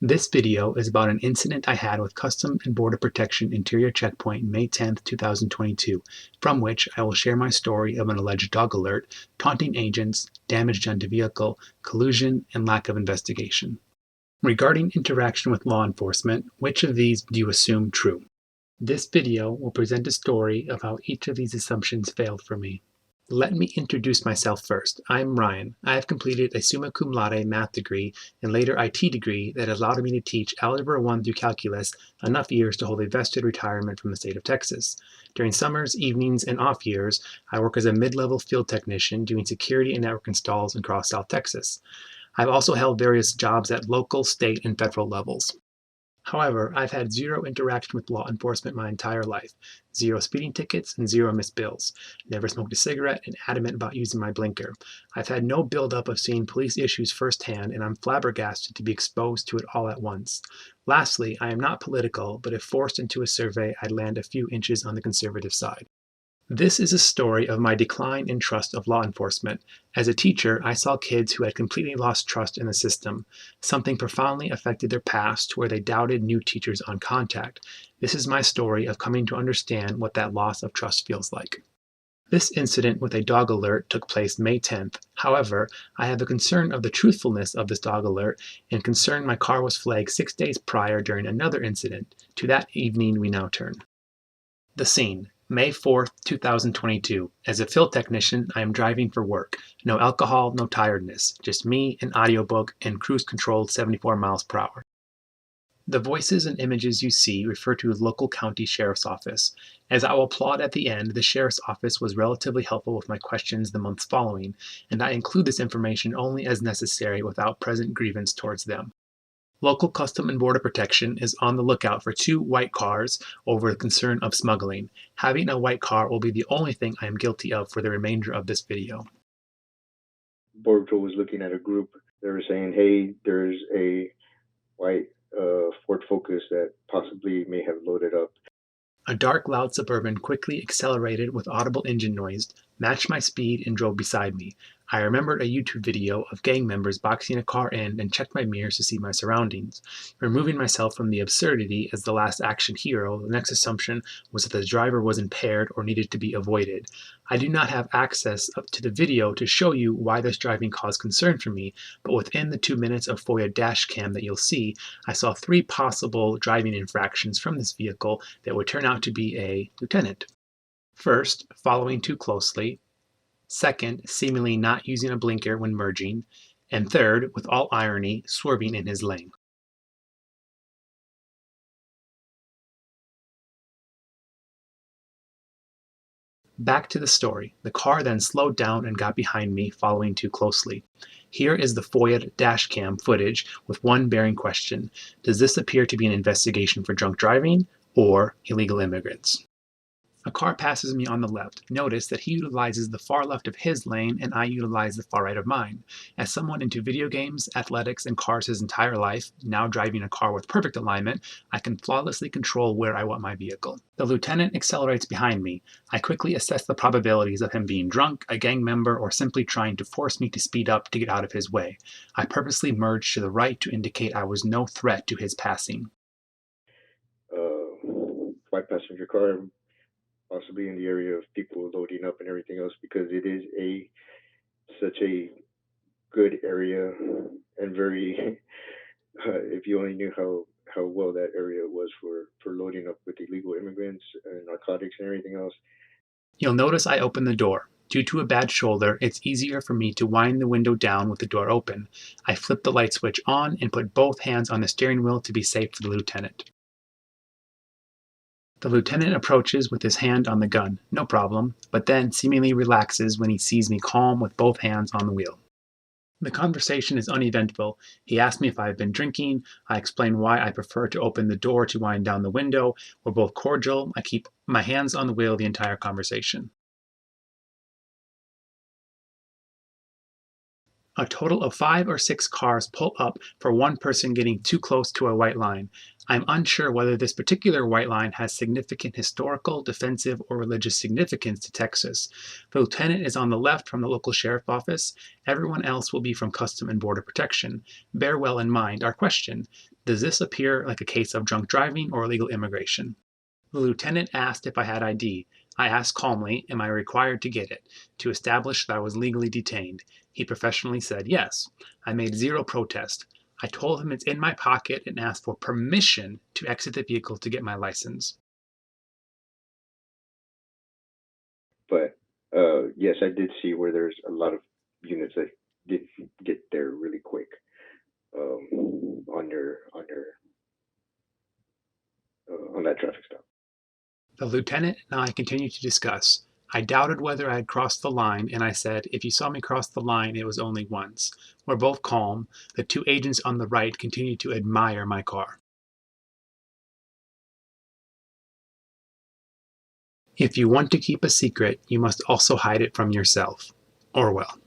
This video is about an incident I had with Custom and Border Protection Interior Checkpoint May 10, 2022, from which I will share my story of an alleged dog alert, taunting agents, damage done to vehicle, collusion, and lack of investigation. Regarding interaction with law enforcement, which of these do you assume true? This video will present a story of how each of these assumptions failed for me. Let me introduce myself first. I'm Ryan. I have completed a summa cum laude math degree and later IT degree that allowed me to teach Algebra 1 through Calculus enough years to hold a vested retirement from the state of Texas. During summers, evenings, and off years, I work as a mid-level field technician doing security and network installs across South Texas. I've also held various jobs at local, state, and federal levels. However, I've had zero interaction with law enforcement my entire life, zero speeding tickets and zero missed bills, never smoked a cigarette and adamant about using my blinker. I've had no buildup of seeing police issues firsthand, and I'm flabbergasted to be exposed to it all at once. Lastly, I am not political, but if forced into a survey, I'd land a few inches on the conservative side. This is a story of my decline in trust of law enforcement. As a teacher, I saw kids who had completely lost trust in the system. Something profoundly affected their past where they doubted new teachers on contact. This is my story of coming to understand what that loss of trust feels like. This incident with a dog alert took place May 10th. However, I have a concern of the truthfulness of this dog alert and concern my car was flagged 6 days prior during another incident. To that evening we now turn. The scene. May 4th, 2022. As a field technician, I am driving for work. No alcohol, no tiredness. Just me, an audiobook, and cruise controlled 74 miles per hour. The voices and images you see refer to the local county sheriff's office. As I will applaud at the end, the sheriff's office was relatively helpful with my questions the months following, and I include this information only as necessary without present grievance towards them. Local Custom and Border Protection is on the lookout for 2 white cars over the concern of smuggling. Having a white car will be the only thing I am guilty of for the remainder of this video. Border Patrol was looking at a group. They were saying, hey, there's a white Ford Focus that possibly may have loaded up. A dark, loud Suburban quickly accelerated with audible engine noise, matched my speed, and drove beside me. I remembered a YouTube video of gang members boxing a car in and checked my mirrors to see my surroundings. Removing myself from the absurdity as the last action hero, the next assumption was that the driver was impaired or needed to be avoided. I do not have access to the video to show you why this driving caused concern for me, but within the 2 minutes of FOIA dash cam that you'll see, I saw 3 possible driving infractions from this vehicle that would turn out to be a lieutenant. First, following too closely. Second, seemingly not using a blinker when merging. And third, with all irony, swerving in his lane. Back to the story. The car then slowed down and got behind me, following too closely. Here is the FOIA dashcam footage with one bearing question. Does this appear to be an investigation for drunk driving or illegal immigrants? A car passes me on the left. Notice that he utilizes the far left of his lane and I utilize the far right of mine. As someone into video games, athletics, and cars his entire life, now driving a car with perfect alignment, I can flawlessly control where I want my vehicle. The lieutenant accelerates behind me. I quickly assess the probabilities of him being drunk, a gang member, or simply trying to force me to speed up to get out of his way. I purposely merged to the right to indicate I was no threat to his passing. White passenger car, possibly in the area of people loading up and everything else, because it is such a good area and very if you only knew how well that area was for loading up with illegal immigrants and narcotics and everything else. You'll notice I open the door. Due to a bad shoulder, it's easier for me to wind the window down with the door open. I flip the light switch on and put both hands on the steering wheel to be safe for the lieutenant. The lieutenant approaches with his hand on the gun, no problem, but then seemingly relaxes when he sees me calm with both hands on the wheel. The conversation is uneventful. He asks me if I have been drinking. I explain why I prefer to open the door to wind down the window. We're both cordial. I keep my hands on the wheel the entire conversation. A total of 5 or 6 cars pull up for one person getting too close to a white line. I'm unsure whether this particular white line has significant historical, defensive, or religious significance to Texas. The lieutenant is on the left from the local sheriff's office. Everyone else will be from Custom and Border Protection. Bear well in mind our question. Does this appear like a case of drunk driving or illegal immigration? The lieutenant asked if I had ID. I asked calmly, am I required to get it, to establish that I was legally detained. He professionally said yes. I made zero protest. I told him it's in my pocket and asked for permission to exit the vehicle to get my license. But yes, I did see where there's a lot of units that did get there really quick on that traffic stop. The lieutenant and I continued to discuss. I doubted whether I had crossed the line, and I said, if you saw me cross the line, it was only once. We're both calm. The two agents on the right continued to admire my car. If you want to keep a secret, you must also hide it from yourself. Orwell.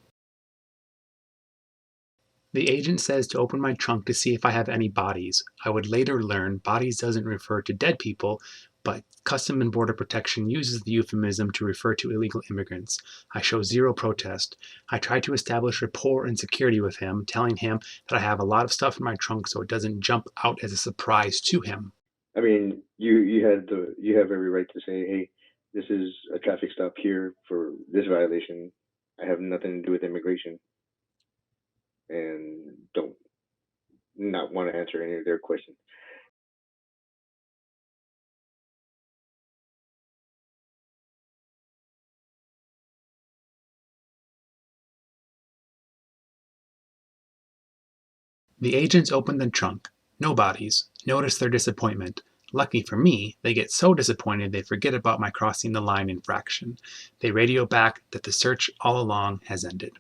The agent says to open my trunk to see if I have any bodies. I would later learn bodies doesn't refer to dead people, but Custom and Border Protection uses the euphemism to refer to illegal immigrants. I show zero protest. I try to establish rapport and security with him, telling him that I have a lot of stuff in my trunk so it doesn't jump out as a surprise to him. I mean, you have every right to say, hey, this is a traffic stop here for this violation. I have nothing to do with immigration, and don't not want to answer any of their questions. The agents open the trunk. No bodies. Notice their disappointment. Lucky for me, they get so disappointed they forget about my crossing the line infraction. They radio back that the search all along has ended.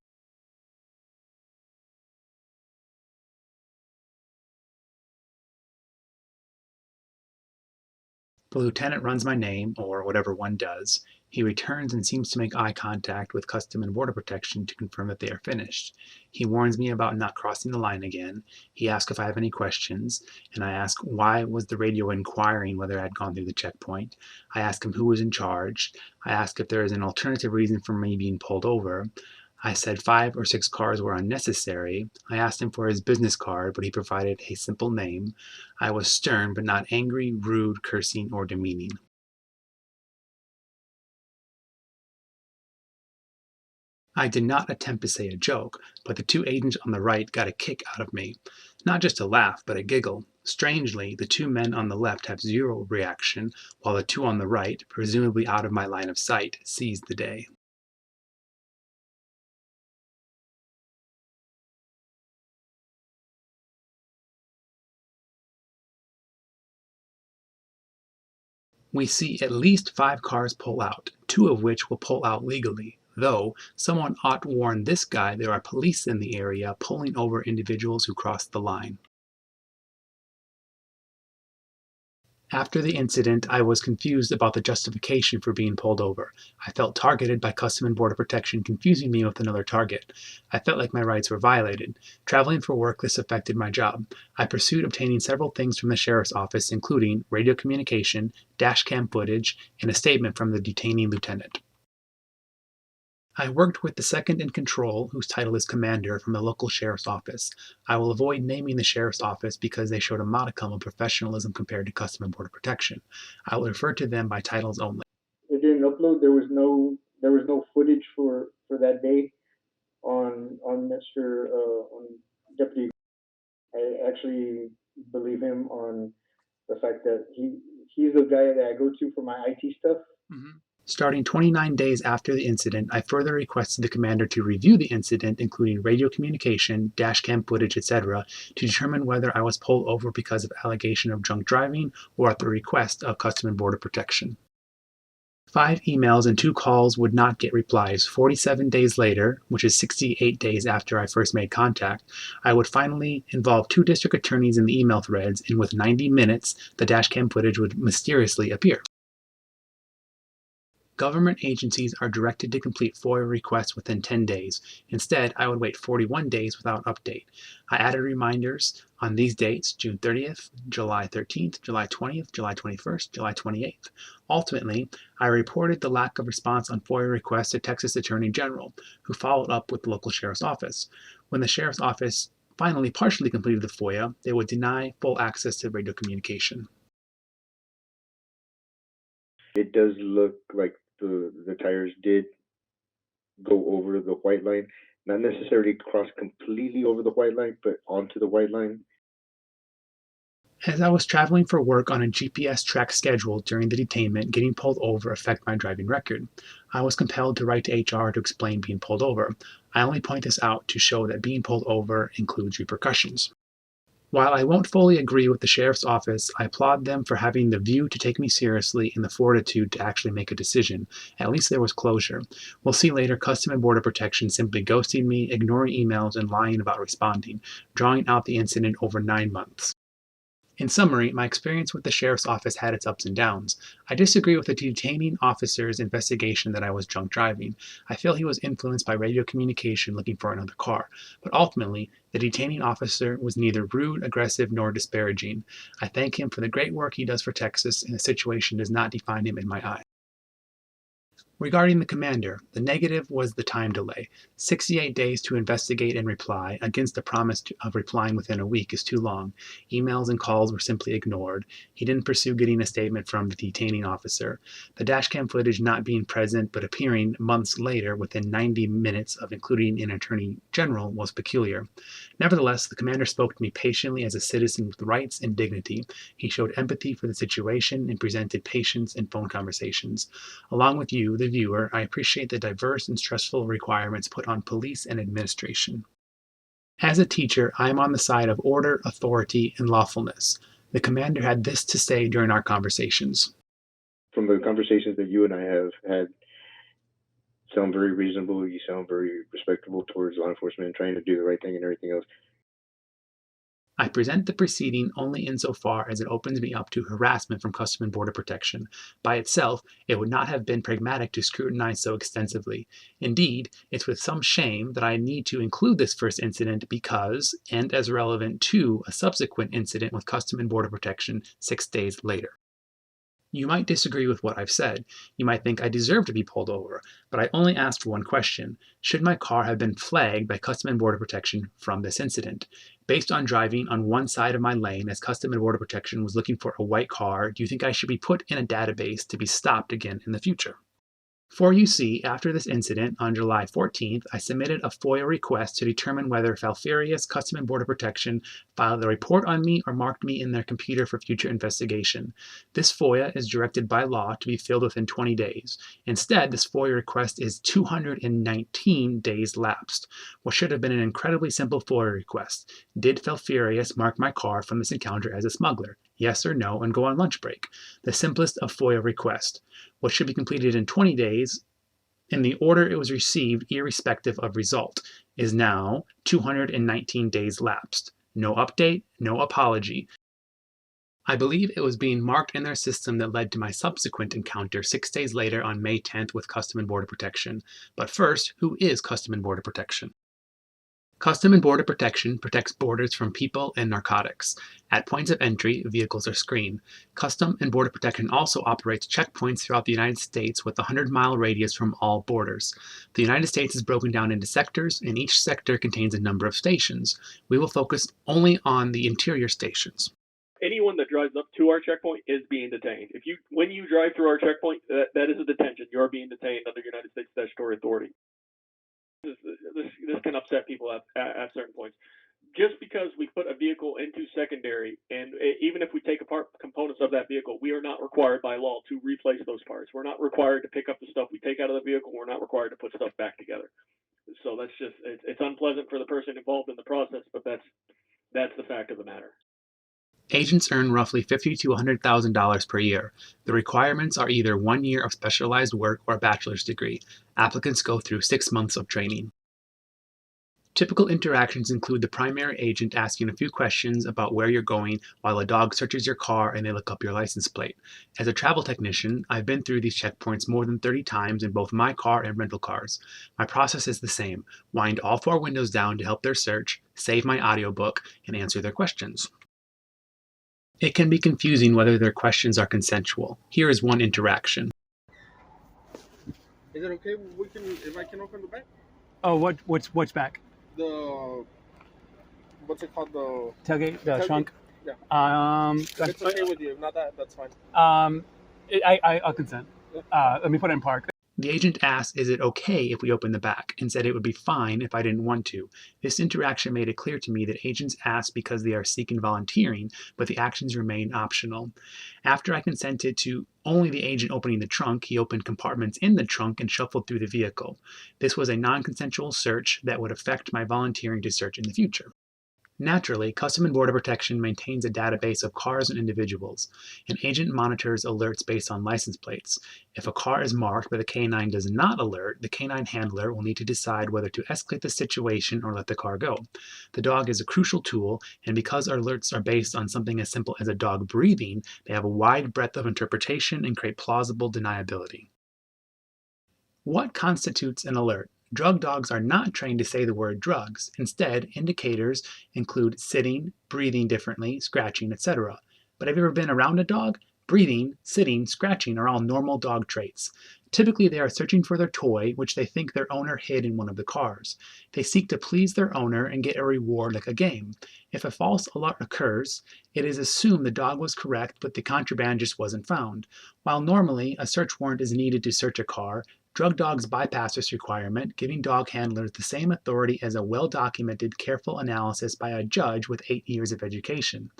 The lieutenant runs my name, or whatever one does. He returns and seems to make eye contact with Custom and Border Protection to confirm that they are finished. He warns me about not crossing the line again. He asks if I have any questions, and I ask why was the radio inquiring whether I had gone through the checkpoint. I ask him who was in charge. I ask if there is an alternative reason for me being pulled over. I said 5 or 6 cars were unnecessary. I asked him for his business card, but he provided a simple name. I was stern, but not angry, rude, cursing, or demeaning. I did not attempt to say a joke, but the two agents on the right got a kick out of me. Not just a laugh, but a giggle. Strangely, the two men on the left have zero reaction, while the two on the right, presumably out of my line of sight, seized the day. We see at least 5 cars pull out, 2 of which will pull out legally, though someone ought to warn this guy there are police in the area pulling over individuals who cross the line. After the incident, I was confused about the justification for being pulled over. I felt targeted by Custom and Border Protection, confusing me with another target. I felt like my rights were violated. Traveling for work, this affected my job. I pursued obtaining several things from the sheriff's office, including radio communication, dash cam footage, and a statement from the detaining lieutenant. I worked with the second in control, whose title is commander, from the local sheriff's office. I will avoid naming the sheriff's office because they showed a modicum of professionalism compared to Custom and Border Protection. I will refer to them by titles only. It didn't upload. There was no footage for that day on Mr. On Deputy. I actually believe him on the fact that he's the guy that I go to for my IT stuff. Starting 29 days after the incident, I further requested the commander to review the incident, including radio communication, dashcam footage, etc., to determine whether I was pulled over because of allegation of drunk driving or at the request of Custom and Border Protection. 5 emails and 2 calls would not get replies. 47 days later, which is 68 days after I first made contact, I would finally involve 2 district attorneys in the email threads, and with 90 minutes, the dashcam footage would mysteriously appear. Government agencies are directed to complete FOIA requests within 10 days. Instead, I would wait 41 days without update. I added reminders on these dates: June 30th, July 13th, July 20th, July 21st, July 28th. Ultimately, I reported the lack of response on FOIA requests to Texas Attorney General, who followed up with the local sheriff's office. When the sheriff's office finally partially completed the FOIA, they would deny full access to radio communication. It does look like the tires did go over the white line, not necessarily cross completely over the white line, but onto the white line. As I was traveling for work on a GPS track schedule during the detainment, getting pulled over affected my driving record. I was compelled to write to HR to explain being pulled over. I only point this out to show that being pulled over includes repercussions. While I won't fully agree with the sheriff's office, I applaud them for having the view to take me seriously and the fortitude to actually make a decision. At least there was closure. We'll see later Custom and Border Protection simply ghosting me, ignoring emails, and lying about responding, drawing out the incident over 9 months. In summary, my experience with the sheriff's office had its ups and downs. I disagree with the detaining officer's investigation that I was drunk driving. I feel he was influenced by radio communication looking for another car. But ultimately, the detaining officer was neither rude, aggressive, nor disparaging. I thank him for the great work he does for Texas, and the situation does not define him in my eyes. Regarding the commander, the negative was the time delay. 68 days to investigate and reply, against the promise of replying within a week, is too long. Emails and calls were simply ignored. He didn't pursue getting a statement from the detaining officer. The dashcam footage not being present but appearing months later within 90 minutes of including an attorney general was peculiar. Nevertheless, the commander spoke to me patiently as a citizen with rights and dignity. He showed empathy for the situation and presented patience in phone conversations. Along with you, the viewer, I appreciate the diverse and stressful requirements put on police and administration. As a teacher, I am on the side of order, authority, and lawfulness. The commander had this to say during our conversations. From the conversations that you and I have had, sound very reasonable. You sound very respectable towards law enforcement, trying to do the right thing and everything else. I present the proceeding only insofar as it opens me up to harassment from Custom and Border Protection. By itself, it would not have been pragmatic to scrutinize so extensively. Indeed, it's with some shame that I need to include this first incident because, and as relevant to, a subsequent incident with Custom and Border Protection 6 days later. You might disagree with what I've said. You might think I deserve to be pulled over, but I only asked for one question. Should my car have been flagged by Custom and Border Protection from this incident? Based on driving on one side of my lane as Custom and Border Protection was looking for a white car, do you think I should be put in a database to be stopped again in the future? For you see, after this incident, on July 14th, I submitted a FOIA request to determine whether Falferius Custom and Border Protection filed a report on me or marked me in their computer for future investigation. This FOIA is directed by law to be filled within 20 days. Instead, this FOIA request is 219 days lapsed. What should have been an incredibly simple FOIA request. Did Falferius mark my car from this encounter as a smuggler? Yes or no, and go on lunch break. The simplest of FOIA requests. What should be completed in 20 days, in the order it was received, irrespective of result, is now 219 days lapsed. No update, no apology. I believe it was being marked in their system that led to my subsequent encounter 6 days later on May 10th with Custom and Border Protection. But first, who is Custom and Border Protection? Custom and Border Protection protects borders from people and narcotics. At points of entry, vehicles are screened. Custom and Border Protection also operates checkpoints throughout the United States with a 100-mile radius from all borders. The United States is broken down into sectors, and each sector contains a number of stations. We will focus only on the interior stations. Anyone that drives up to our checkpoint is being detained. When you drive through our checkpoint, that is a detention. You're being detained under United States statutory authority. This can upset people at certain points. Just because we put a vehicle into secondary, and even if we take apart components of that vehicle, we are not required by law to replace those parts. We're not required to pick up the stuff we take out of the vehicle. We're not required to put stuff back together. So that's just, it's unpleasant for the person involved in the process, but that's the fact of the matter. Agents earn roughly $50,000 to $100,000 per year. The requirements are either 1 year of specialized work or a bachelor's degree. Applicants go through 6 months of training. Typical interactions include the primary agent asking a few questions about where you're going while a dog searches your car and they look up your license plate. As a travel technician, I've been through these checkpoints more than 30 times in both my car and rental cars. My process is the same. Wind all 4 windows down to help their search, save my audiobook, and answer their questions. It can be confusing whether their questions are consensual. Here is one interaction. Is it okay? If I can open the back? Oh, what's back? The what's it called, the tailgate, the tailgate. trunk. Yeah. If it's okay with you. If not that's fine. I'll consent. Let me put it in park. The agent asked, "Is it okay if we open the back?" and said it would be fine if I didn't want to. This interaction made it clear to me that agents ask because they are seeking volunteering, but the actions remain optional. After I consented to only the agent opening the trunk, he opened compartments in the trunk and shuffled through the vehicle. This was a non-consensual search that would affect my volunteering to search in the future. Naturally, Customs and Border Protection maintains a database of cars and individuals. An agent monitors alerts based on license plates. If a car is marked but the canine does not alert, the canine handler will need to decide whether to escalate the situation or let the car go. The dog is a crucial tool, and because our alerts are based on something as simple as a dog breathing, they have a wide breadth of interpretation and create plausible deniability. What constitutes an alert? Drug dogs are not trained to say the word drugs. Instead, indicators include sitting, breathing differently, scratching, etc. But have you ever been around a dog? Breathing, sitting, scratching are all normal dog traits. Typically, they are searching for their toy, which they think their owner hid in one of the cars. They seek to please their owner and get a reward like a game. If a false alert occurs, it is assumed the dog was correct, but the contraband just wasn't found. While normally a search warrant is needed to search a car, drug dogs bypass this requirement, giving dog handlers the same authority as a well-documented, careful analysis by a judge with 8 years of education.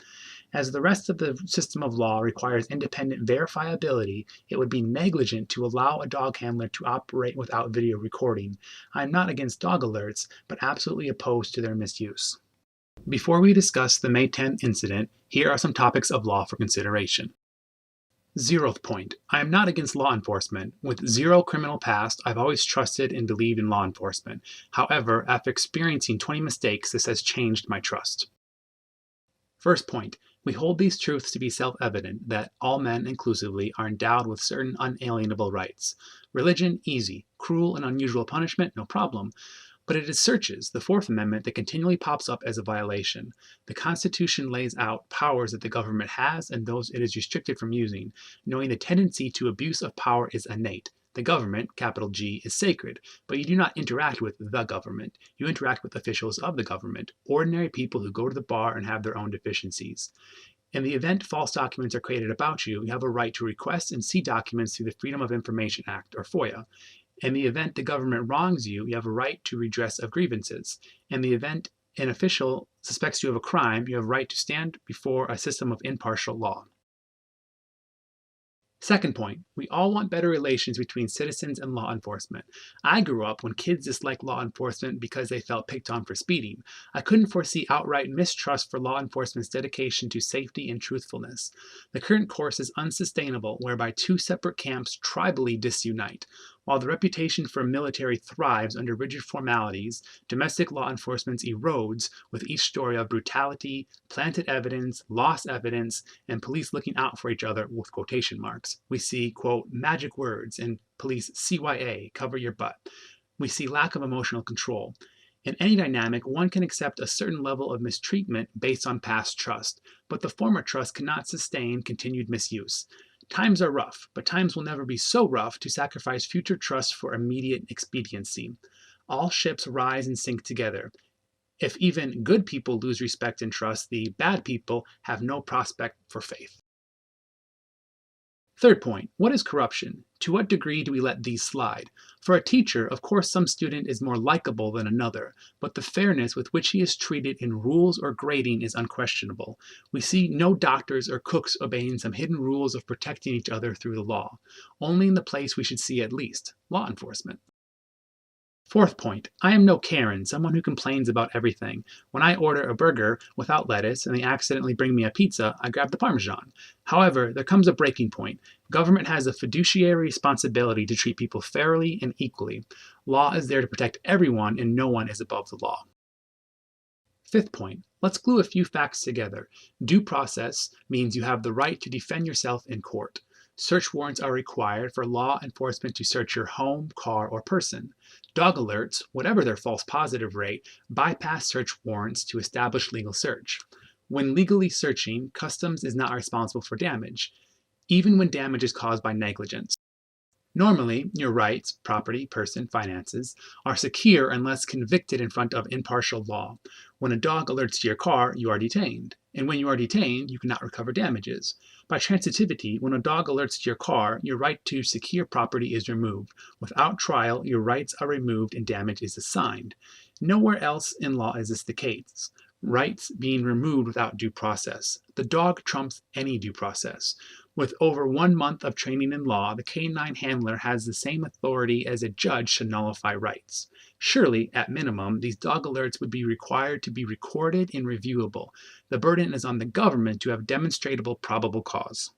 As the rest of the system of law requires independent verifiability, it would be negligent to allow a dog handler to operate without video recording. I am not against dog alerts, but absolutely opposed to their misuse. Before we discuss the May 10th incident, here are some topics of law for consideration. 0th point. I am not against law enforcement. With zero criminal past, I've always trusted and believed in law enforcement. However, after experiencing 20 mistakes, this has changed my trust. 1st point. We hold these truths to be self-evident, that all men inclusively are endowed with certain unalienable rights. Religion, easy. Cruel and unusual punishment, no problem. But it is searches, the Fourth Amendment, that continually pops up as a violation. The Constitution lays out powers that the government has and those it is restricted from using, knowing the tendency to abuse of power is innate. The government, capital G, is sacred, but you do not interact with the government. You interact with officials of the government, ordinary people who go to the bar and have their own deficiencies. In the event false documents are created about you, you have a right to request and see documents through the Freedom of Information Act, or FOIA. In the event the government wrongs you, you have a right to redress of grievances. In the event an official suspects you of a crime, you have a right to stand before a system of impartial law. 2nd point, we all want better relations between citizens and law enforcement. I grew up when kids disliked law enforcement because they felt picked on for speeding. I couldn't foresee outright mistrust for law enforcement's dedication to safety and truthfulness. The current course is unsustainable, whereby two separate camps tribally disunite. While the reputation for military thrives under rigid formalities, domestic law enforcement erodes with each story of brutality, planted evidence, lost evidence, and police looking out for each other with quotation marks. We see, quote, magic words and police CYA, cover your butt. We see lack of emotional control. In any dynamic, one can accept a certain level of mistreatment based on past trust, but the former trust cannot sustain continued misuse. Times are rough, but times will never be so rough to sacrifice future trust for immediate expediency. All ships rise and sink together. If even good people lose respect and trust, the bad people have no prospect for faith. 3rd point, what is corruption? To what degree do we let these slide? For a teacher, of course some student is more likable than another, but the fairness with which he is treated in rules or grading is unquestionable. We see no doctors or cooks obeying some hidden rules of protecting each other through the law. Only in the place we should see at least, law enforcement. 4th point, I am no Karen, someone who complains about everything. When I order a burger without lettuce and they accidentally bring me a pizza, I grab the Parmesan. However, there comes a breaking point. Government has a fiduciary responsibility to treat people fairly and equally. Law is there to protect everyone and no one is above the law. 5th point, let's glue a few facts together. Due process means you have the right to defend yourself in court. Search warrants are required for law enforcement to search your home, car, or person. Dog alerts, whatever their false positive rate, bypass search warrants to establish legal search. When legally searching, Customs is not responsible for damage, even when damage is caused by negligence. Normally, your rights, property, person, finances, are secure unless convicted in front of impartial law. When a dog alerts to your car, you are detained. And when you are detained, you cannot recover damages. By transitivity, when a dog alerts to your car, your right to secure property is removed. Without trial, your rights are removed and damage is assigned. Nowhere else in law is this the case. Rights being removed without due process. The dog trumps any due process. With over 1 month of training in law, the canine handler has the same authority as a judge to nullify rights. Surely, at minimum, these dog alerts would be required to be recorded and reviewable. The burden is on the government to have demonstrable probable cause.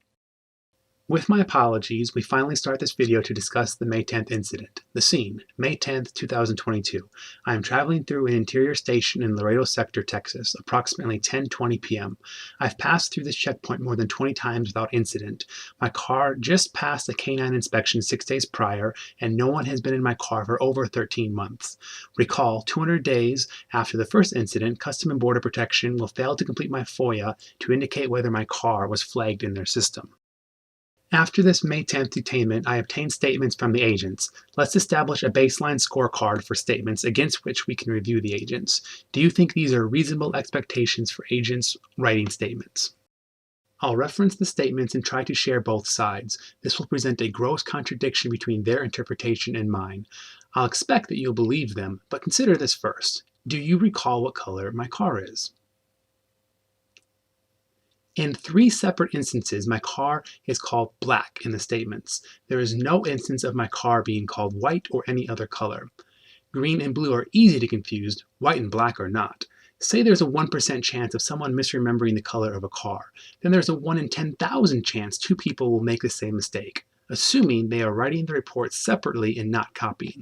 With my apologies, we finally start this video to discuss the May 10th incident. The scene, May 10th, 2022. I am traveling through an interior station in Laredo sector, Texas, approximately 10:20 p.m. I've passed through this checkpoint more than 20 times without incident. My car just passed a canine inspection 6 days prior, and no one has been in my car for over 13 months. Recall, 200 days after the first incident, Customs and Border Protection will fail to complete my FOIA to indicate whether my car was flagged in their system. After this May 10th detainment, I obtained statements from the agents. Let's establish a baseline scorecard for statements against which we can review the agents. Do you think these are reasonable expectations for agents writing statements? I'll reference the statements and try to share both sides. This will present a gross contradiction between their interpretation and mine. I'll expect that you'll believe them, but consider this first. Do you recall what color my car is? In 3 separate instances, my car is called black in the statements. There is no instance of my car being called white or any other color. Green and blue are easy to confuse, white and black are not. Say there's a 1% chance of someone misremembering the color of a car. Then there's a 1 in 10,000 chance 2 people will make the same mistake, assuming they are writing the report separately and not copying.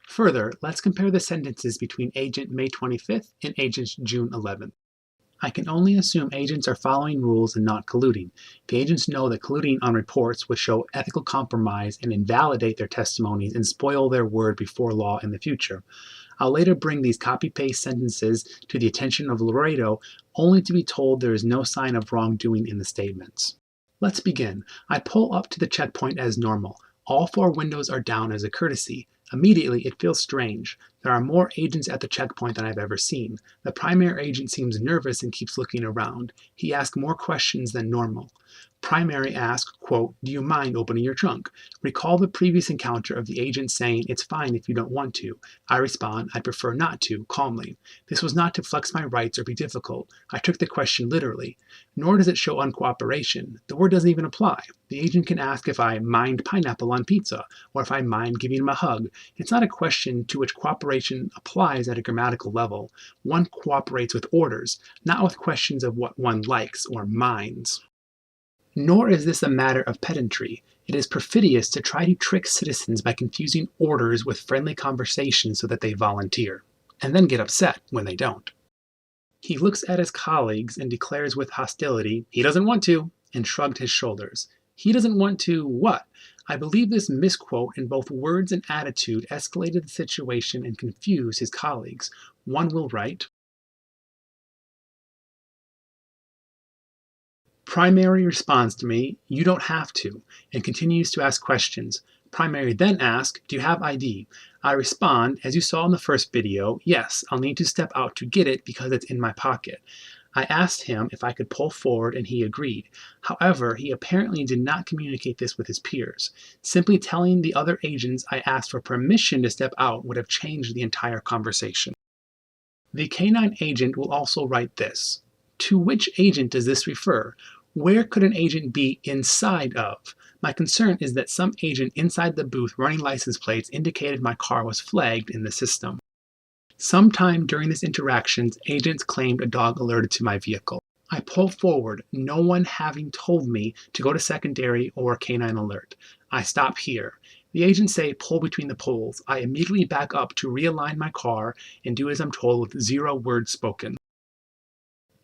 Further, let's compare the sentences between Agent May 25th and Agent June 11th. I can only assume agents are following rules and not colluding. The agents know that colluding on reports would show ethical compromise and invalidate their testimonies and spoil their word before law in the future. I'll later bring these copy-paste sentences to the attention of Laredo, only to be told there is no sign of wrongdoing in the statements. Let's begin. I pull up to the checkpoint as normal. All 4 windows are down as a courtesy. Immediately, it feels strange. There are more agents at the checkpoint than I've ever seen. The primary agent seems nervous and keeps looking around. He asks more questions than normal. Primary asks, quote, "Do you mind opening your trunk?" Recall the previous encounter of the agent saying, "It's fine if you don't want to." I respond, "I'd prefer not to," calmly. This was not to flex my rights or be difficult. I took the question literally. Nor does it show uncooperation. The word doesn't even apply. The agent can ask if I mind pineapple on pizza, or if I mind giving him a hug. It's not a question to which cooperation applies at a grammatical level. One cooperates with orders, not with questions of what one likes or minds. Nor is this a matter of pedantry. It is perfidious to try to trick citizens by confusing orders with friendly conversation so that they volunteer, and then get upset when they don't. He looks at his colleagues and declares with hostility, "He doesn't want to," and shrugged his shoulders. He doesn't want to what? I believe this misquote in both words and attitude escalated the situation and confused his colleagues. One will write, Primary responds to me, "You don't have to," and continues to ask questions. Primary then asks, "Do you have ID?" I respond, as you saw in the first video, "Yes, I'll need to step out to get it because it's in my pocket." I asked him if I could pull forward and he agreed. However, he apparently did not communicate this with his peers. Simply telling the other agents I asked for permission to step out would have changed the entire conversation. The canine agent will also write this. To which agent does this refer? Where could an agent be inside of? My concern is that some agent inside the booth running license plates indicated my car was flagged in the system. Sometime during this interaction, agents claimed a dog alerted to my vehicle. I pull forward, no one having told me to go to secondary or canine alert. I stop here. The agents say pull between the poles. I immediately back up to realign my car and do as I'm told with 0 words spoken.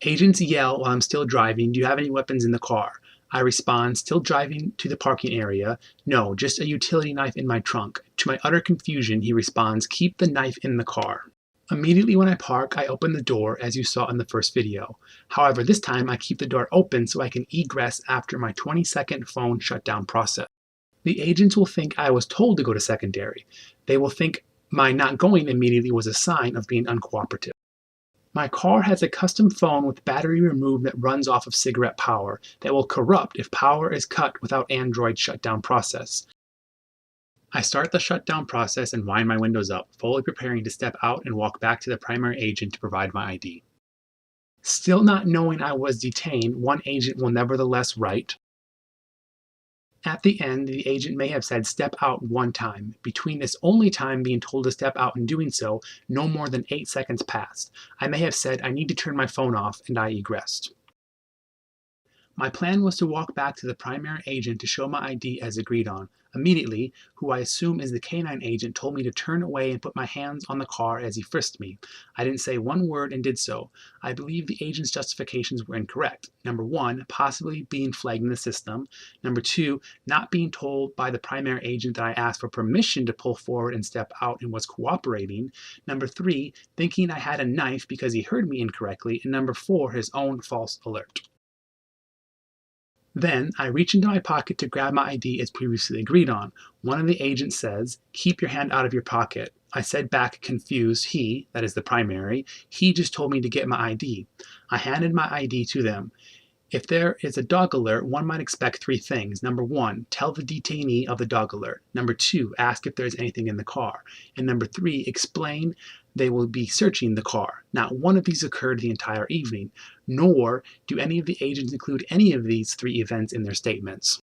Agents yell while I'm still driving, "Do you have any weapons in the car?" I respond, still driving to the parking area, "No, just a utility knife in my trunk." To my utter confusion, he responds, "Keep the knife in the car." Immediately when I park, I open the door as you saw in the first video. However, this time I keep the door open so I can egress after my 20-second phone shutdown process. The agents will think I was told to go to secondary. They will think my not going immediately was a sign of being uncooperative. My car has a custom phone with battery removed that runs off of cigarette power that will corrupt if power is cut without Android shutdown process. I start the shutdown process and wind my windows up, fully preparing to step out and walk back to the primary agent to provide my ID. Still not knowing I was detained, one agent will nevertheless write, "At the end, the agent may have said step out one time. Between this only time being told to step out and doing so, no more than 8 seconds passed. I may have said I need to turn my phone off, and I egressed." My plan was to walk back to the primary agent to show my ID as agreed on. Immediately, who I assume is the canine agent told me to turn away and put my hands on the car as he frisked me. I didn't say one word and did so. I believe the agent's justifications were incorrect. Number 1, possibly being flagged in the system. Number 2, not being told by the primary agent that I asked for permission to pull forward and step out and was cooperating. Number 3, thinking I had a knife because he heard me incorrectly. And number 4, his own false alert. Then, I reach into my pocket to grab my ID as previously agreed on. One of the agents says, "Keep your hand out of your pocket." I said back, confused, that is the primary, he just told me to get my ID. I handed my ID to them. If there is a dog alert, one might expect 3 things. Number 1, tell the detainee of the dog alert. Number 2, ask if there is anything in the car. And number 3, explain they will be searching the car. Not one of these occurred the entire evening, nor do any of the agents include any of these 3 events in their statements.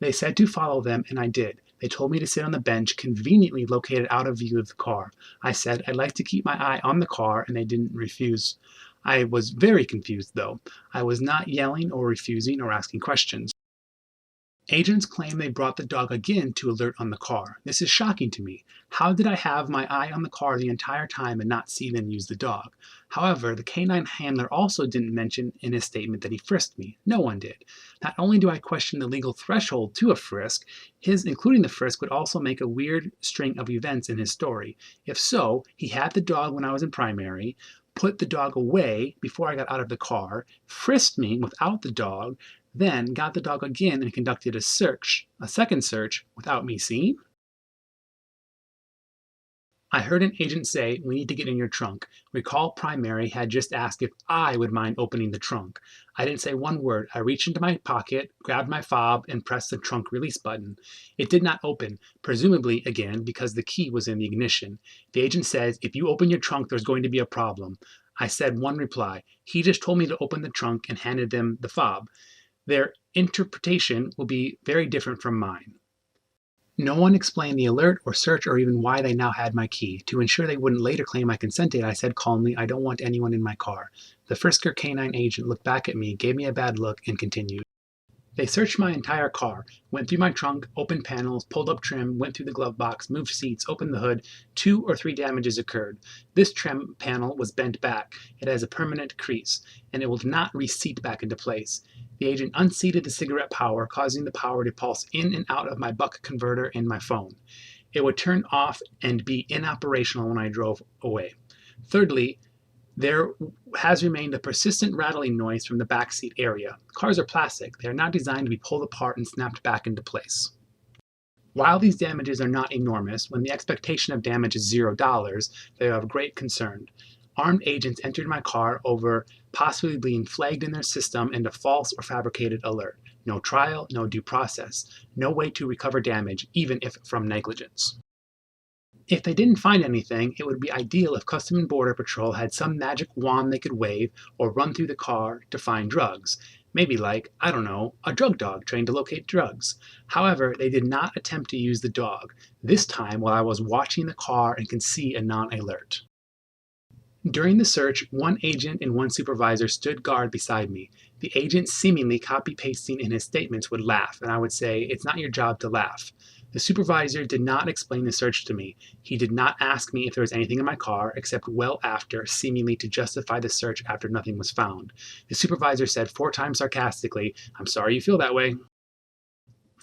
They said to follow them, and I did. They told me to sit on the bench, conveniently located out of view of the car. I said I'd like to keep my eye on the car, and they didn't refuse. I was very confused, though. I was not yelling or refusing or asking questions. Agents claim they brought the dog again to alert on the car. This is shocking to me. How did I have my eye on the car the entire time and not see them use the dog? However, the canine handler also didn't mention in his statement that he frisked me. No one did. Not only do I question the legal threshold to a frisk, his including the frisk would also make a weird string of events in his story. If so, he had the dog when I was in primary, put the dog away before I got out of the car, frisked me without the dog, then got the dog again and conducted a second search, without me seeing? I heard an agent say, "We need to get in your trunk." Recall primary had just asked if I would mind opening the trunk. I didn't say one word. I reached into my pocket, grabbed my fob, and pressed the trunk release button. It did not open, presumably, again, because the key was in the ignition. The agent says, "If you open your trunk, there's going to be a problem." I said one reply. He just told me to open the trunk and handed them the fob. Their interpretation will be very different from mine. No one explained the alert or search or even why they now had my key. To ensure they wouldn't later claim I consented, I said calmly, "I don't want anyone in my car." The Frisker canine agent looked back at me, gave me a bad look, and continued. They searched my entire car, went through my trunk, opened panels, pulled up trim, went through the glove box, moved seats, opened the hood. 2 or 3 damages occurred. This trim panel was bent back. It has a permanent crease, and it will not reseat back into place. The agent unseated the cigarette power, causing the power to pulse in and out of my buck converter and my phone. It would turn off and be inoperational when I drove away. Thirdly, there has remained a persistent rattling noise from the backseat area. Cars are plastic. They are not designed to be pulled apart and snapped back into place. While these damages are not enormous, when the expectation of damage is $0, they are of great concern. Armed agents entered my car over possibly being flagged in their system and a false or fabricated alert. No trial, no due process. No way to recover damage, even if from negligence. If they didn't find anything, it would be ideal if Customs and Border Patrol had some magic wand they could wave or run through the car to find drugs. Maybe like, I don't know, a drug dog trained to locate drugs. However, they did not attempt to use the dog, this time while I was watching the car and can see a non-alert. During the search, one agent and one supervisor stood guard beside me. The agent, seemingly copy-pasting in his statements, would laugh, and I would say, "It's not your job to laugh." The supervisor did not explain the search to me. He did not ask me if there was anything in my car, except well after, seemingly to justify the search after nothing was found. The supervisor said 4 times sarcastically, "I'm sorry you feel that way."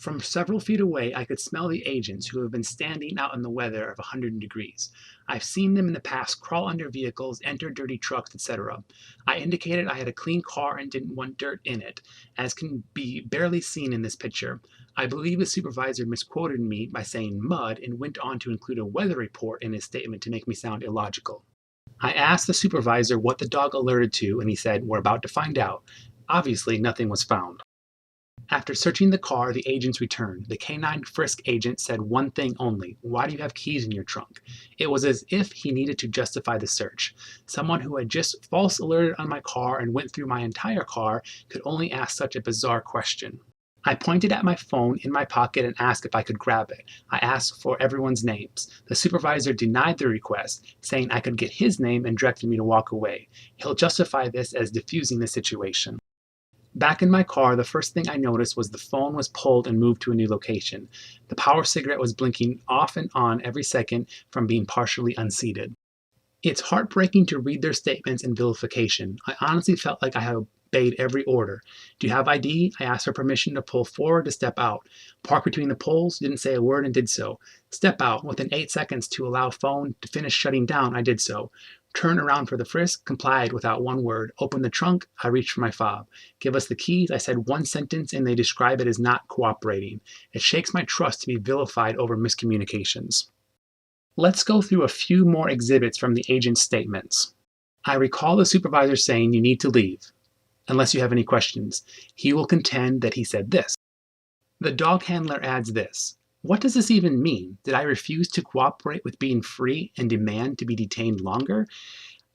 From several feet away, I could smell the agents who have been standing out in the weather of 100 degrees. I've seen them in the past crawl under vehicles, enter dirty trucks, etc. I indicated I had a clean car and didn't want dirt in it, as can be barely seen in this picture. I believe the supervisor misquoted me by saying mud and went on to include a weather report in his statement to make me sound illogical. I asked the supervisor what the dog alerted to, and he said, "We're about to find out." Obviously, nothing was found. After searching the car, the agents returned. The canine frisk agent said one thing only: "Why do you have keys in your trunk?" It was as if he needed to justify the search. Someone who had just false alerted on my car and went through my entire car could only ask such a bizarre question. I pointed at my phone in my pocket and asked if I could grab it. I asked for everyone's names. The supervisor denied the request, saying I could get his name and directed me to walk away. He'll justify this as diffusing the situation. Back in my car, the first thing I noticed was the phone was pulled and moved to a new location. The power cigarette was blinking off and on every second from being partially unseated. It's heartbreaking to read their statements and vilification. I honestly felt like I had obeyed every order. "Do you have ID?" I asked for permission to pull forward to step out. Park between the poles, didn't say a word and did so. Step out. Within 8 seconds to allow phone to finish shutting down, I did so. Turn around for the frisk, complied without one word. Open the trunk, I reached for my fob. Give us the keys, I said one sentence and they describe it as not cooperating. It shakes my trust to be vilified over miscommunications. Let's go through a few more exhibits from the agent's statements. I recall the supervisor saying, "You need to leave, unless you have any questions." He will contend that he said this. The dog handler adds this. What does this even mean? Did I refuse to cooperate with being free and demand to be detained longer?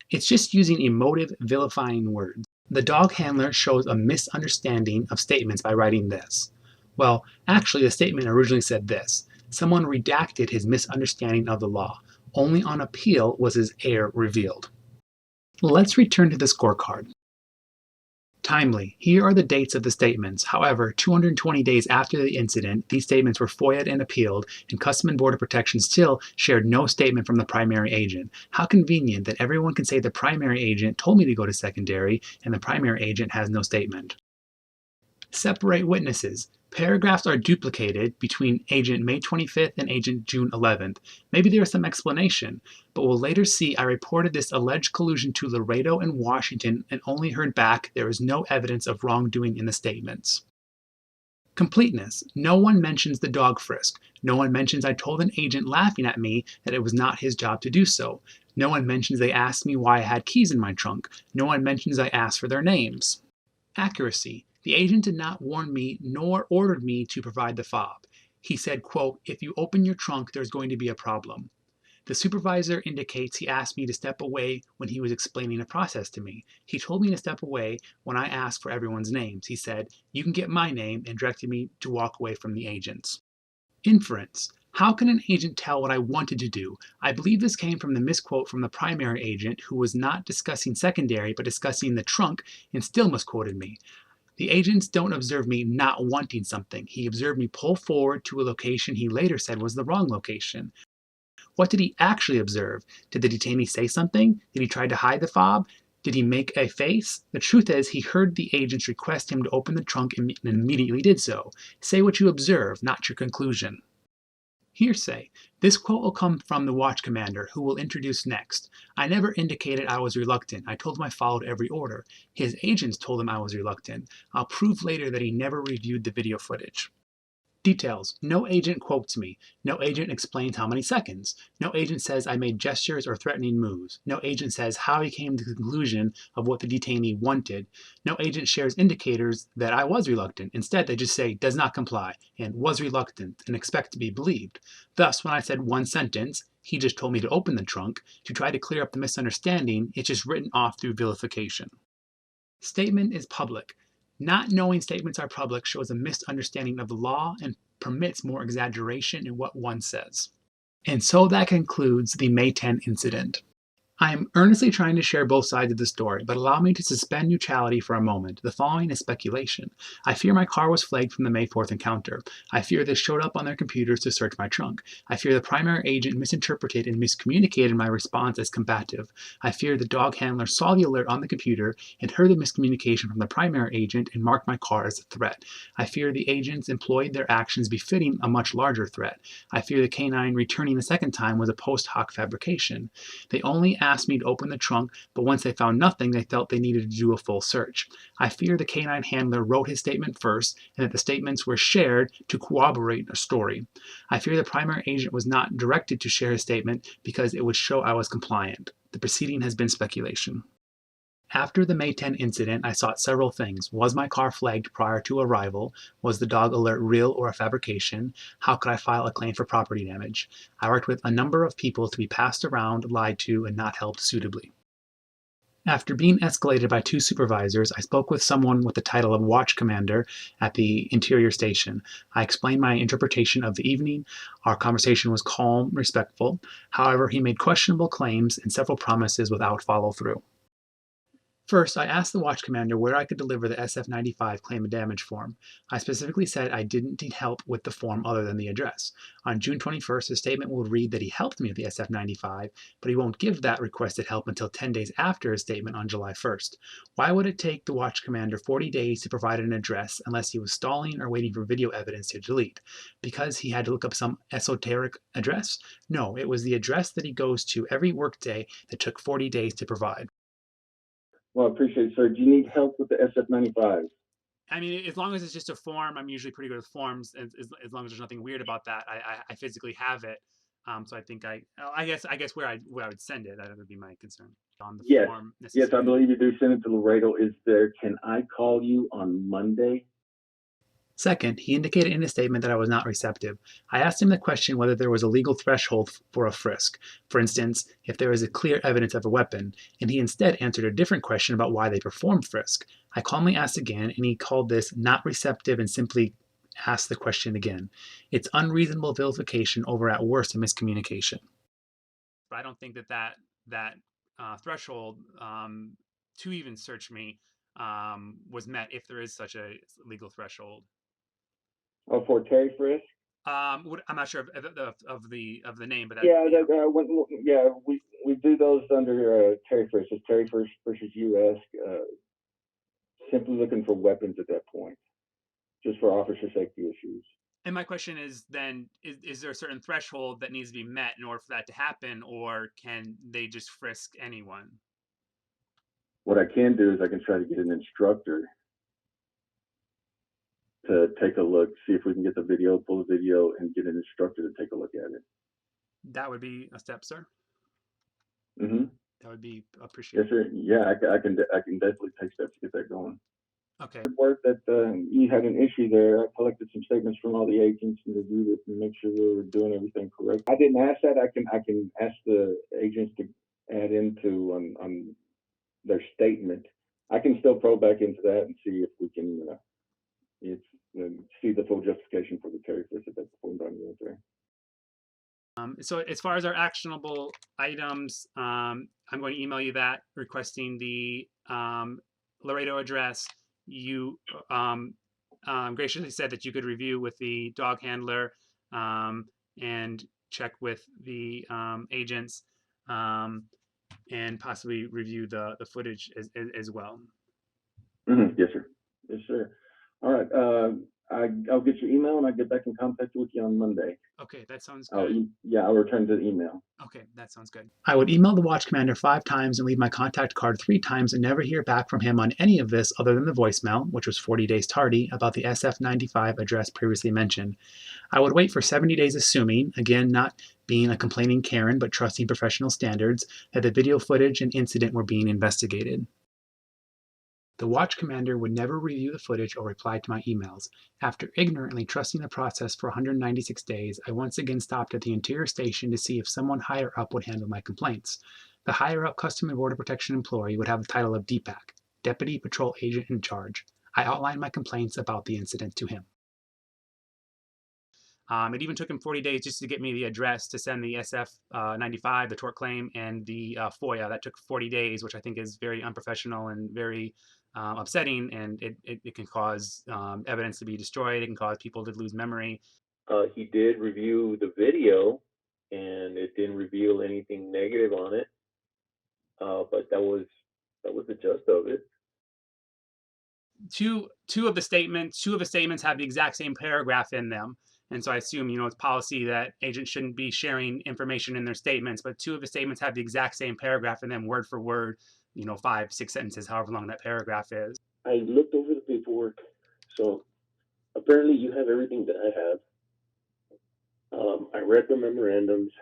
It's just using emotive, vilifying words. The dog handler shows a misunderstanding of statements by writing this. Well, actually, the statement originally said this. Someone redacted his misunderstanding of the law. Only on appeal was his error revealed. Let's return to the scorecard. Timely. Here are the dates of the statements. However, 220 days after the incident, these statements were FOIA'd and appealed, and Customs and Border Protection still shared no statement from the primary agent. How convenient that everyone can say the primary agent told me to go to secondary, and the primary agent has no statement. Separate witnesses. Paragraphs are duplicated between Agent May 25th and Agent June 11th. Maybe there is some explanation, but we'll later see I reported this alleged collusion to Laredo and Washington and only heard back there is no evidence of wrongdoing in the statements. Completeness. No one mentions the dog frisk. No one mentions I told an agent laughing at me that it was not his job to do so. No one mentions they asked me why I had keys in my trunk. No one mentions I asked for their names. Accuracy. The agent did not warn me nor ordered me to provide the fob. He said, quote, "If you open your trunk, there's going to be a problem." The supervisor indicates he asked me to step away when he was explaining a process to me. He told me to step away when I asked for everyone's names. He said, "You can get my name," and directed me to walk away from the agents. Inference. How can an agent tell what I wanted to do? I believe this came from the misquote from the primary agent, who was not discussing secondary but discussing the trunk and still misquoted me. The agents don't observe me not wanting something. He observed me pull forward to a location he later said was the wrong location. What did he actually observe? Did the detainee say something? Did he try to hide the fob? Did he make a face? The truth is, he heard the agents request him to open the trunk and immediately did so. Say what you observe, not your conclusion. Hearsay. This quote will come from the watch commander, who will introduce next. I never indicated I was reluctant. I told him I followed every order. His agents told him I was reluctant. I'll prove later that he never reviewed the video footage. Details. No agent quotes me. No agent explains how many seconds. No agent says I made gestures or threatening moves. No agent says how he came to the conclusion of what the detainee wanted. No agent shares indicators that I was reluctant. Instead, they just say does not comply and was reluctant and expect to be believed. Thus, when I said one sentence, he just told me to open the trunk, to try to clear up the misunderstanding, it's just written off through vilification. Statement is public. Not knowing statements are public shows a misunderstanding of the law and permits more exaggeration in what one says. And so that concludes the May 10 incident. I am earnestly trying to share both sides of the story, but allow me to suspend neutrality for a moment. The following is speculation. I fear my car was flagged from the May 4th encounter. I fear this showed up on their computers to search my trunk. I fear the primary agent misinterpreted and miscommunicated my response as combative. I fear the dog handler saw the alert on the computer and heard the miscommunication from the primary agent and marked my car as a threat. I fear the agents employed their actions befitting a much larger threat. I fear the canine returning the second time was a post hoc fabrication. They only asked me to open the trunk, but once they found nothing, they felt they needed to do a full search. I fear the canine handler wrote his statement first and that the statements were shared to corroborate a story. I fear the primary agent was not directed to share his statement because it would show I was compliant. The proceeding has been speculation. After the May 10 incident, I sought several things. Was my car flagged prior to arrival? Was the dog alert real or a fabrication? How could I file a claim for property damage? I worked with a number of people to be passed around, lied to, and not helped suitably. After being escalated by two supervisors, I spoke with someone with the title of watch commander at the interior station. I explained my interpretation of the evening. Our conversation was calm, respectful. However, he made questionable claims and several promises without follow through. First, I asked the watch commander where I could deliver the SF-95 claim of damage form. I specifically said I didn't need help with the form other than the address. On June 21st, his statement will read that he helped me with the SF-95, but he won't give that requested help until 10 days after his statement on July 1st. Why would it take the watch commander 40 days to provide an address unless he was stalling or waiting for video evidence to delete? Because he had to look up some esoteric address? No, it was the address that he goes to every workday that took 40 days to provide. Well, I appreciate it, sir. Do you need help with the SF-95? I mean, as long as it's just a form, I'm usually pretty good with forms. As long as there's nothing weird about that, I physically have it. So I think I guess where I would send it, that would be my concern on the Yes. form Yes, necessary. I believe you do send it to Laredo. Can I call you on Monday? Second, he indicated in his statement that I was not receptive. I asked him the question whether there was a legal threshold for a frisk, for instance, if there is a clear evidence of a weapon, and he instead answered a different question about why they performed frisk. I calmly asked again, and he called this not receptive and simply asked the question again. It's unreasonable vilification over at worst a miscommunication. But I don't think that threshold to even search me was met if there is such a legal threshold. Oh, for Terry Frisk? I'm not sure of the name, but that, Yeah, yeah. we do those under Terry Frisk. It's Terry Frisk versus U.S. Simply looking for weapons at that point, just for officer safety issues. And my question is then, is there a certain threshold that needs to be met in order for that to happen, or can they just frisk anyone? What I can do is I can try to get an instructor to take a look, see if we can get the video, pull the video, and get an instructor to take a look at it. That would be a step, sir. Mm-hmm. That would be appreciated. Yes, sir. Yeah, I can definitely take steps to get that going. Okay. Report that you had an issue there. I collected some statements from all the agents and reviewed it and make sure we were doing everything correct. I didn't ask that. I can ask the agents to add into on their statement. I can still probe back into that and see if we can see the full justification for the Terry Frisk that they performed on you there. So as far as our actionable items, I'm going to email you that requesting the Laredo address. You graciously said that you could review with the dog handler and check with the agents and possibly review the footage as well. Mm-hmm. Yes, sir. Yes, sir. All right. I'll get your email and I'll get back in contact with you on Monday. Okay, that sounds good. I'll return to the email. Okay, that sounds good. I would email the watch commander 5 times and leave my contact card 3 times and never hear back from him on any of this other than the voicemail, which was 40 days tardy, about the SF-95 address previously mentioned. I would wait for 70 days assuming, again not being a complaining Karen but trusting professional standards, that the video footage and incident were being investigated. The watch commander would never review the footage or reply to my emails. After ignorantly trusting the process for 196 days, I once again stopped at the interior station to see if someone higher up would handle my complaints. The higher up Customs and Border Protection employee would have the title of DPAC, Deputy Patrol Agent in Charge. I outlined my complaints about the incident to him. It even took him 40 days just to get me the address to send the SF-95, the tort claim, and the FOIA. That took 40 days, which I think is very unprofessional and very upsetting, and it can cause evidence to be destroyed. It can cause people to lose memory. He did review the video, and it didn't reveal anything negative on it. But that was the gist of it. Two of the statements have the exact same paragraph in them. And so I assume, it's policy that agents shouldn't be sharing information in their statements, but two of the statements have the exact same paragraph in them, word for word, 5, 6 sentences, however long that paragraph is. I looked over the paperwork, so apparently you have everything that I have. I read the memorandums.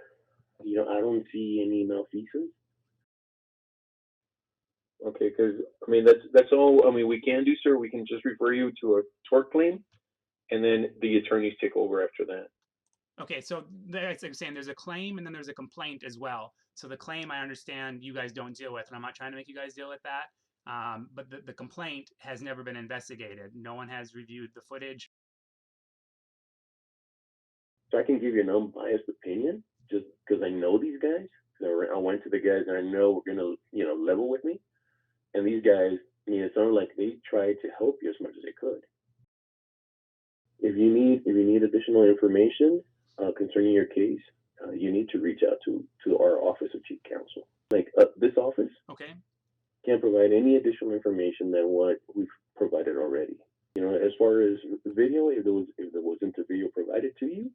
I don't see any malfeasance. Okay, because that's all. We can do, sir. We can just refer you to a tort claim, and then the attorneys take over after that. Okay, so that's like saying there's a claim and then there's a complaint as well. So the claim, I understand you guys don't deal with, and I'm not trying to make you guys deal with that. But the complaint has never been investigated. No one has reviewed the footage. So I can give you an unbiased opinion, just because I know these guys. I went to the guys that I know were gonna, level with me, and these guys, it sounded like they tried to help you as much as they could. If you need additional information concerning your case, you need to reach out to our Office of Chief Counsel. Like this office, Okay. Can't provide any additional information than what we've provided already. As far as video, if there wasn't a video provided to you,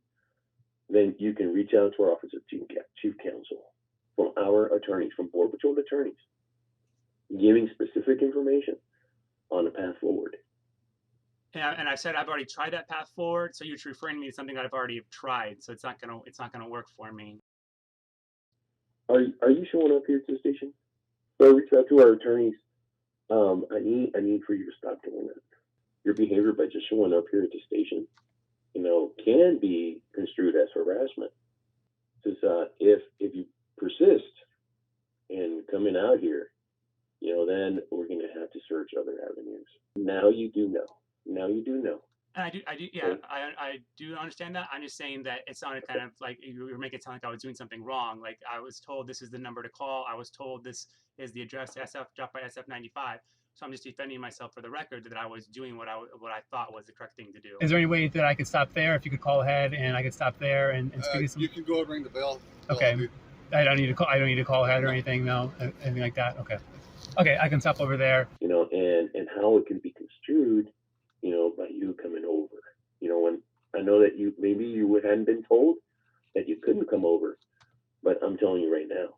then you can reach out to our Office of Chief Counsel from our attorneys, from Border Patrol attorneys, giving specific information on the path forward. And I said I've already tried that path forward, so you're referring me to something that I've already tried, so it's not gonna work for me. Are you showing up here to the station? So reach out to our attorneys. I need for you to stop doing that. Your behavior by just showing up here at the station, can be construed as harassment. Because if you persist in coming out here, then we're going to have to search other avenues. Now you do know. And I do understand that. I'm just saying that it sounded kind of like you were making it sound like I was doing something wrong. Like I was told this is the number to call. I was told this is the address dropped by SF-95. So I'm just defending myself for the record that I was doing what I thought was the correct thing to do. Is there any way that I could stop there? If you could call ahead and I could stop there and speak to some... You can go and ring the bell. Okay. I don't need to call ahead or anything, no? Anything like that? Okay. Okay, I can stop over there. And how it can be construed, by you coming over. When I know that maybe you hadn't been told that you couldn't come over, but I'm telling you right now,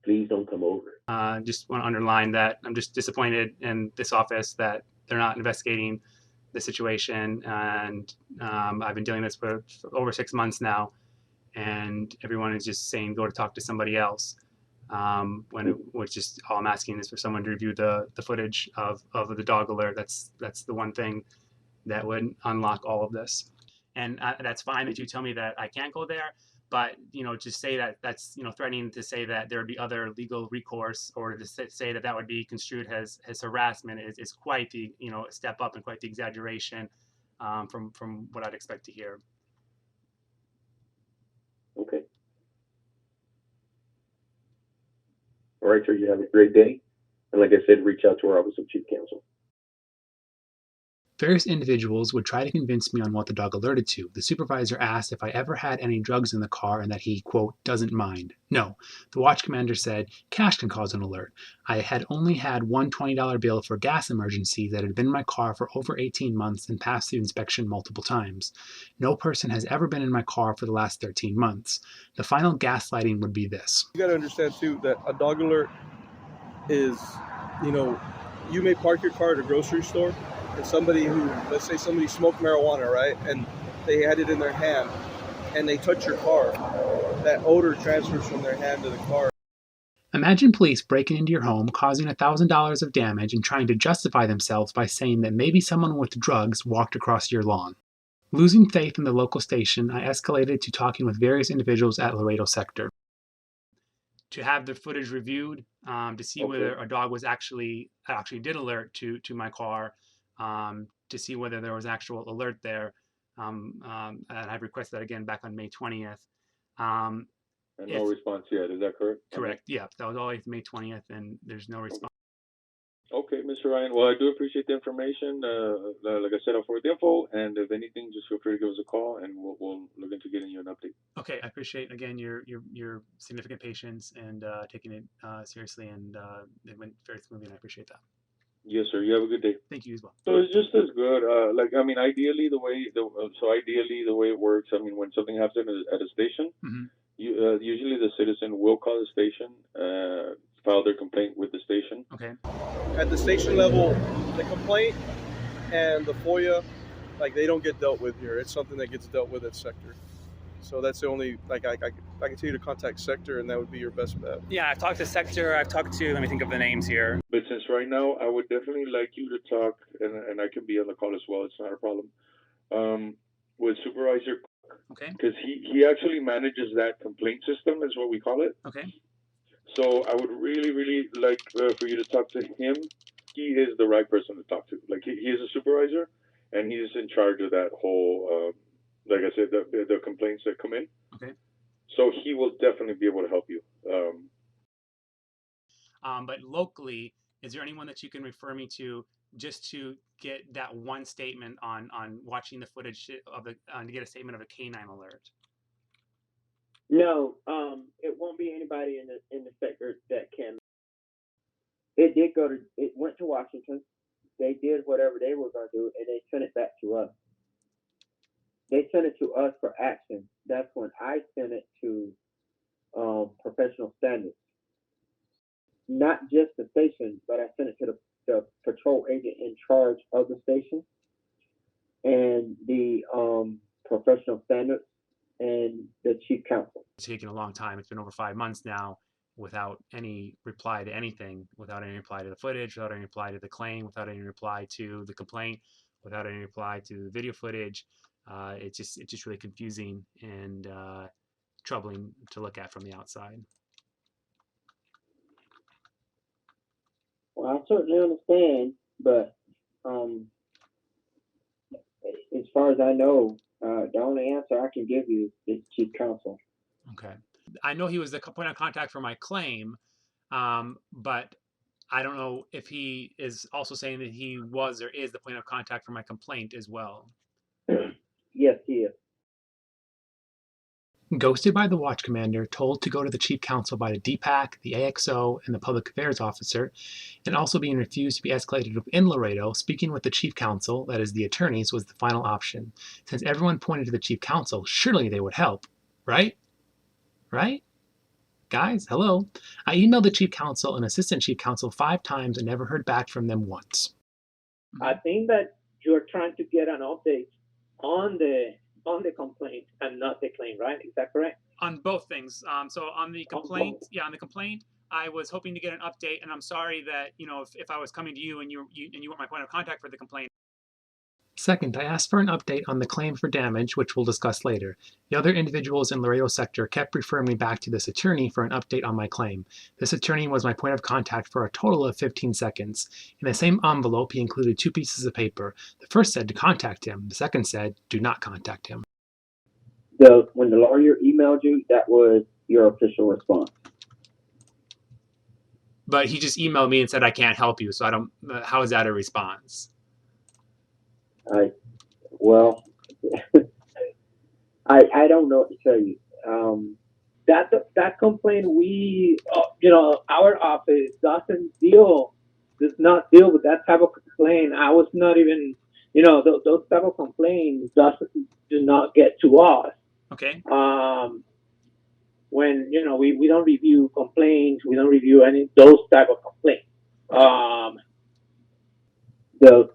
please don't come over. Just want to underline that I'm just disappointed in this office that they're not investigating the situation, and I've been dealing with this for over 6 months now, and everyone is just saying go to talk to somebody else. Which just all I'm asking is for someone to review the footage of the dog alert. That's the one thing that would unlock all of this. And that's fine that you tell me that I can't go there, but to say that that's threatening to say that there would be other legal recourse, or to say that would be construed as harassment is quite the step up and quite the exaggeration from what I'd expect to hear. Okay. All right, sir, you have a great day. And like I said, reach out to our Office of Chief Counsel. Various individuals would try to convince me on what the dog alerted to. The supervisor asked if I ever had any drugs in the car and that he, quote, doesn't mind. No. The watch commander said cash can cause an alert. I had only had one $20 bill for gas emergency that had been in my car for over 18 months and passed through inspection multiple times. No person has ever been in my car for the last 13 months. The final gaslighting would be this. You got to understand, too, that a dog alert is, you may park your car at a grocery store, and let's say somebody smoked marijuana, right? And they had it in their hand, and they touch your car. That odor transfers from their hand to the car. Imagine police breaking into your home, causing $1,000 of damage, and trying to justify themselves by saying that maybe someone with drugs walked across your lawn. Losing faith in the local station, I escalated to talking with various individuals at Laredo sector. To have the footage reviewed, to see whether a dog was actually did alert to my car, to see whether there was actual alert there. And I've requested that again back on May 20th. And no response yet, is that correct? Correct. Yeah, that was always May 20th, and there's no response. Okay, Mr. Ryan. Well, I do appreciate the information. Like I said, I'll forward the info, and if anything, just feel free to give us a call, and we'll look into getting you an update. Okay, I appreciate again your significant patience and taking it seriously, and it went very smoothly, and I appreciate that. Yes, sir. You have a good day. Thank you as well. So it's just as good. Ideally, the way it works. I mean, when something happens at a station, usually the citizen will call the station, file their complaint with the station. Okay. At the station level, the complaint and the FOIA, like, they don't get dealt with here. It's something that gets dealt with at sector. So that's the only, like, I can tell you to contact sector, and that would be your best bet. Yeah, I've talked to sector. I've talked to, let me think of the names here. But since right now, I would definitely like you to talk, and I can be on the call as well. It's not a problem. With Supervisor, okay, because he actually manages that complaint system, is what we call it. Okay. So I would really, really like for you to talk to him. He is the right person to talk to. Like, he is a supervisor, and he's in charge of that whole, like I said, the complaints that come in. Okay. So he will definitely be able to help you. But locally, is there anyone that you can refer me to just to get that one statement on watching the footage of the to get a statement of a canine alert? No, it won't be anybody in the sector that can. It went to Washington. They did whatever they were going to do, and they sent it back to us. They sent it to us for action. That's when I sent it to professional standards. Not just the station, but I sent it to the patrol agent in charge of the station and the professional standards and the chief counsel. It's taken a long time. It's been over 5 months now without any reply to anything, without any reply to the footage, without any reply to the claim, without any reply to the complaint, without any reply to the video footage. It's just really confusing and troubling to look at from the outside. Well, I certainly understand, but as far as I know, the only answer I can give you is chief counsel. Okay. I know he was the point of contact for my claim, but I don't know if he is also saying that he was or is the point of contact for my complaint as well. Yes, he is. Ghosted by the watch commander, told to go to the chief counsel by the DPAC, the AXO, and the public affairs officer, and also being refused to be escalated within Laredo, speaking with the chief counsel, that is the attorneys, was the final option. Since everyone pointed to the chief counsel, surely they would help, right? Right? Guys, hello. I emailed the chief counsel and assistant chief counsel 5 times and never heard back from them once. I think that you're trying to get an update on the complaint and not the claim, right? Is that correct? On both things. So on the complaint, on the complaint, I was hoping to get an update, and I'm sorry that, if I was coming to you and you weren't my point of contact for the complaint. Second, I asked for an update on the claim for damage, which we'll discuss later. The other individuals in Laredo sector kept referring me back to this attorney for an update on my claim. This attorney was my point of contact for a total of 15 seconds. In the same envelope, he included 2 pieces of paper. The first said to contact him. The second said, do not contact him. When the lawyer emailed you, that was your official response. But he just emailed me and said, I can't help you. So I don't, how is that a response? I don't know what to tell you. That complaint, our office does not deal with that type of complaint. I was not even, those type of complaints do not get to us. Okay. When we don't review complaints, we don't review any those type of complaints.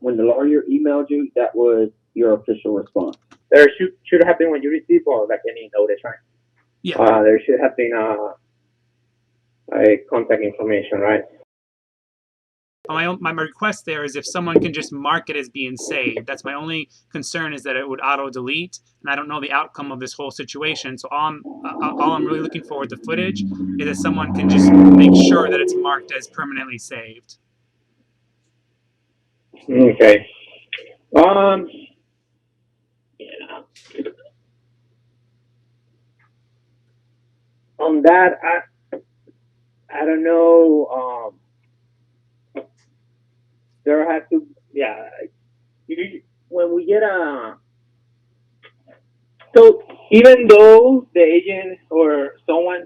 When the lawyer emailed you, that was your official response. There should have been when you received any notice, right? Yeah. There should have been a contact information, right? My request there is if someone can just mark it as being saved. That's my only concern, is that it would auto-delete, and I don't know the outcome of this whole situation. So all I'm really looking for with the footage is that someone can just make sure that it's marked as permanently saved. Okay. that, I don't know. There has to, yeah. When we get so even though the agent or someone,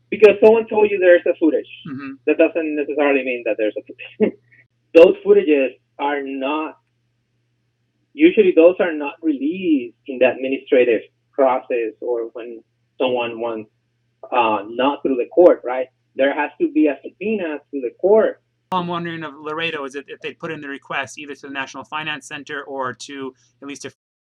because someone told you there's a footage, that doesn't necessarily mean that there's a footage. Those footages are not, usually those are not released in the administrative process or when someone wants, not through the court, right? There has to be a subpoena to the court. All I'm wondering of Laredo is if they put in the request either to the National Finance Center or to at least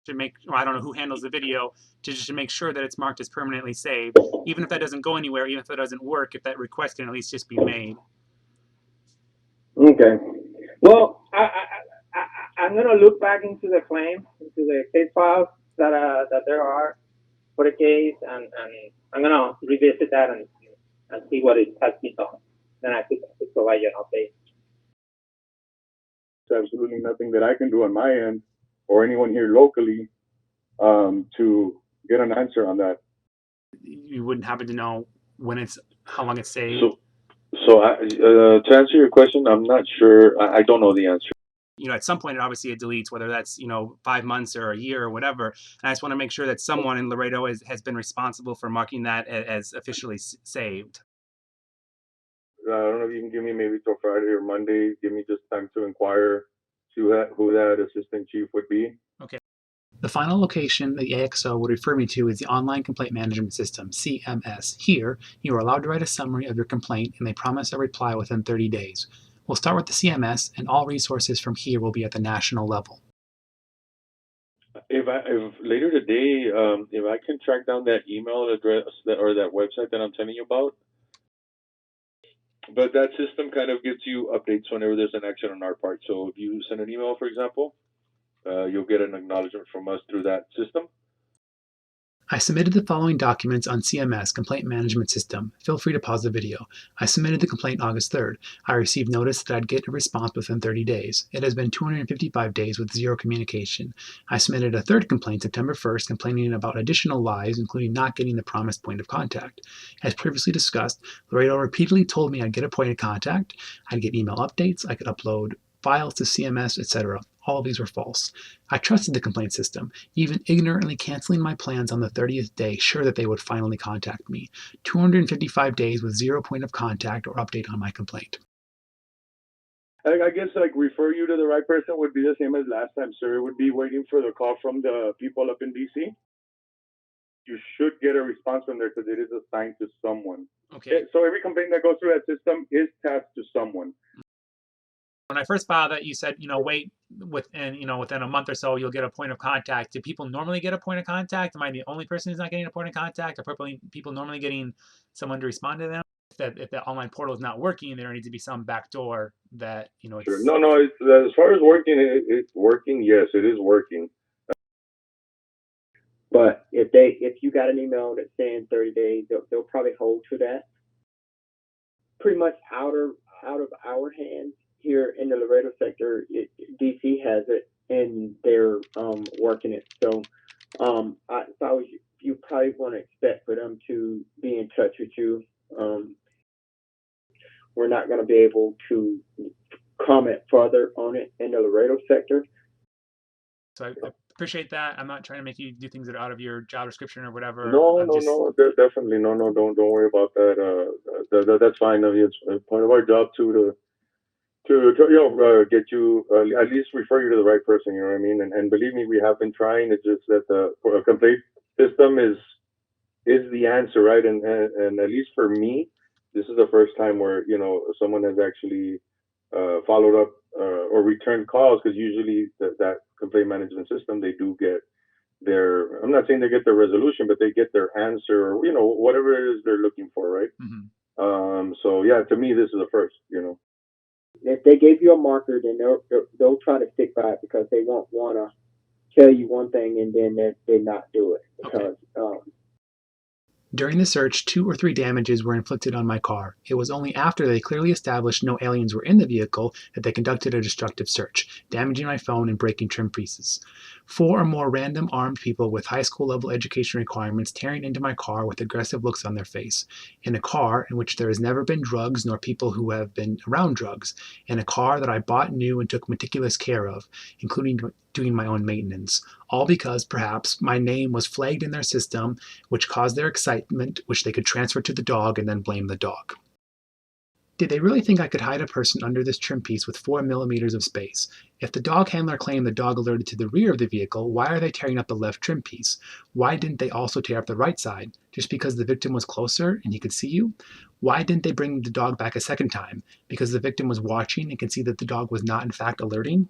to make, or I don't know who handles the video, to make sure that it's marked as permanently saved. Even if that doesn't go anywhere, even if that doesn't work, if that request can at least just be made. Okay. Well, I'm gonna look back into the claim, into the case files that there are for the case, and I'm gonna revisit that and see what it has been done. Then I could provide you an update. There's absolutely nothing that I can do on my end or anyone here locally to get an answer on that. You wouldn't happen to know how long it's saved? So to answer your question, I'm not sure. I don't know the answer. At some point, obviously it deletes, whether that's 5 months or a year or whatever. And I just want to make sure that someone in Laredo has been responsible for marking that as officially saved. I don't know if you can give me maybe till Friday or Monday. Give me just time to inquire, see who that assistant chief would be. Okay. The final location the AXO would refer me to is the Online Complaint Management System, CMS. Here, you are allowed to write a summary of your complaint, and they promise a reply within 30 days. We'll start with the CMS, and all resources from here will be at the national level. If later today, if I can track down that email address or that website that I'm telling you about, but that system kind of gives you updates whenever there's an action on our part. So if you send an email, for example, you'll get an acknowledgement from us through that system. I submitted the following documents on CMS, Complaint Management System. Feel free to pause the video. I submitted the complaint August 3rd. I received notice that I'd get a response within 30 days. It has been 255 days with zero communication. I submitted a third complaint September 1st, complaining about additional lies, including not getting the promised point of contact. As previously discussed, Laredo repeatedly told me I'd get a point of contact, I'd get email updates, I could upload files to CMS, etc. All of these were false. I trusted the complaint system, even ignorantly canceling my plans on the 30th day, sure that they would finally contact me. 255 days with zero point of contact or update on my complaint. I guess refer you to the right person would be the same as last time, sir. It would be waiting for the call from the people up in DC. You should get a response from there because it is assigned to someone. Okay. So every complaint that goes through that system is tasked to someone. When I first filed that, you said, wait within a month or so, you'll get a point of contact. Do people normally get a point of contact? Am I the only person who's not getting a point of contact? Are people normally getting someone to respond to them? If the online portal is not working, there needs to be some backdoor that, it's... Sure. No, it's, as far as working, it's working. Yes, it is working. But if you got an email that's saying 30 days, they'll probably hold to that. Pretty much out of our hands. Here in the Laredo sector, DC has it, and they're working it. So, if I was you, probably want to expect for them to be in touch with you. We're not going to be able to comment further on it in the Laredo sector. So I appreciate that. I'm not trying to make you do things that are out of your job description or whatever. No, definitely no. Don't worry about that. That's fine. It's part of our job to get you at least refer you to the right person. You know what I mean? And believe me, we have been trying. It's just that for a complaint system is the answer, right? And at least for me, this is the first time where someone has actually followed up or returned calls, because usually that complaint management system, they do get their, I'm not saying they get their resolution, but they get their answer, or whatever it is they're looking for, right? Mm-hmm. So yeah, to me, this is the first. If they gave you a marker, then they'll try to stick by it, because they won't want to tell you one thing and then they not do it, because During the search, 2 or 3 damages were inflicted on my car. It was only after they clearly established no aliens were in the vehicle that they conducted a destructive search, damaging my phone and breaking trim pieces. 4 or more random armed people with high school level education requirements tearing into my car with aggressive looks on their face. In a car in which there has never been drugs nor people who have been around drugs. In a car that I bought new and took meticulous care of, including doing my own maintenance. All because, perhaps, my name was flagged in their system, which caused their excitement, which they could transfer to the dog and then blame the dog. Did they really think I could hide a person under this trim piece with 4 millimeters of space? If the dog handler claimed the dog alerted to the rear of the vehicle, why are they tearing up the left trim piece? Why didn't they also tear up the right side? Just because the victim was closer and he could see you? Why didn't they bring the dog back a second time? Because the victim was watching and could see that the dog was not in fact alerting?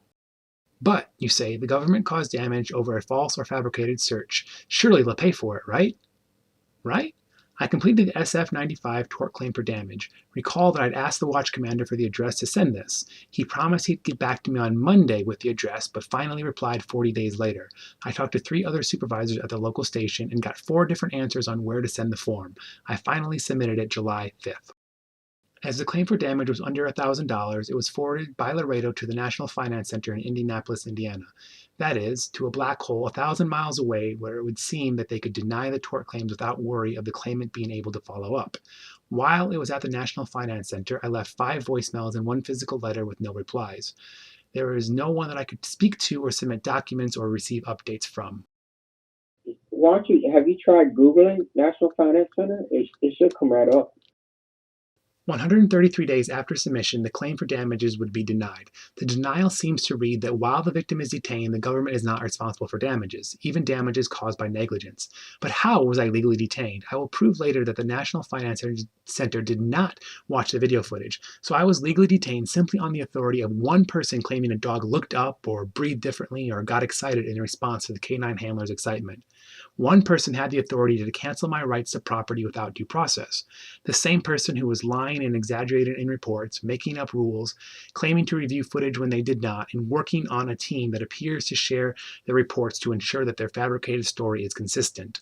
But, you say, the government caused damage over a false or fabricated search. Surely they'll pay for it, right? Right? I completed the SF-95 tort claim for damage. Recall that I'd asked the watch commander for the address to send this. He promised he'd get back to me on Monday with the address, but finally replied 40 days later. I talked to 3 other supervisors at the local station and got 4 different answers on where to send the form. I finally submitted it July 5th. As the claim for damage was under $1,000, it was forwarded by Laredo to the National Finance Center in Indianapolis, Indiana. That is, to a black hole 1,000 miles away where it would seem that they could deny the tort claims without worry of the claimant being able to follow up. While it was at the National Finance Center, I left 5 voicemails and 1 physical letter with no replies. There is no one that I could speak to or submit documents or receive updates from. Have you tried Googling National Finance Center? It should come right up. 133 days after submission, the claim for damages would be denied. The denial seems to read that while the victim is detained, the government is not responsible for damages, even damages caused by negligence. But how was I legally detained? I will prove later that the National Finance Center did not watch the video footage, so I was legally detained simply on the authority of one person claiming a dog looked up or breathed differently or got excited in response to the canine handler's excitement. One person had the authority to cancel my rights to property without due process. The same person who was lying and exaggerating in reports, making up rules, claiming to review footage when they did not, and working on a team that appears to share the reports to ensure that their fabricated story is consistent.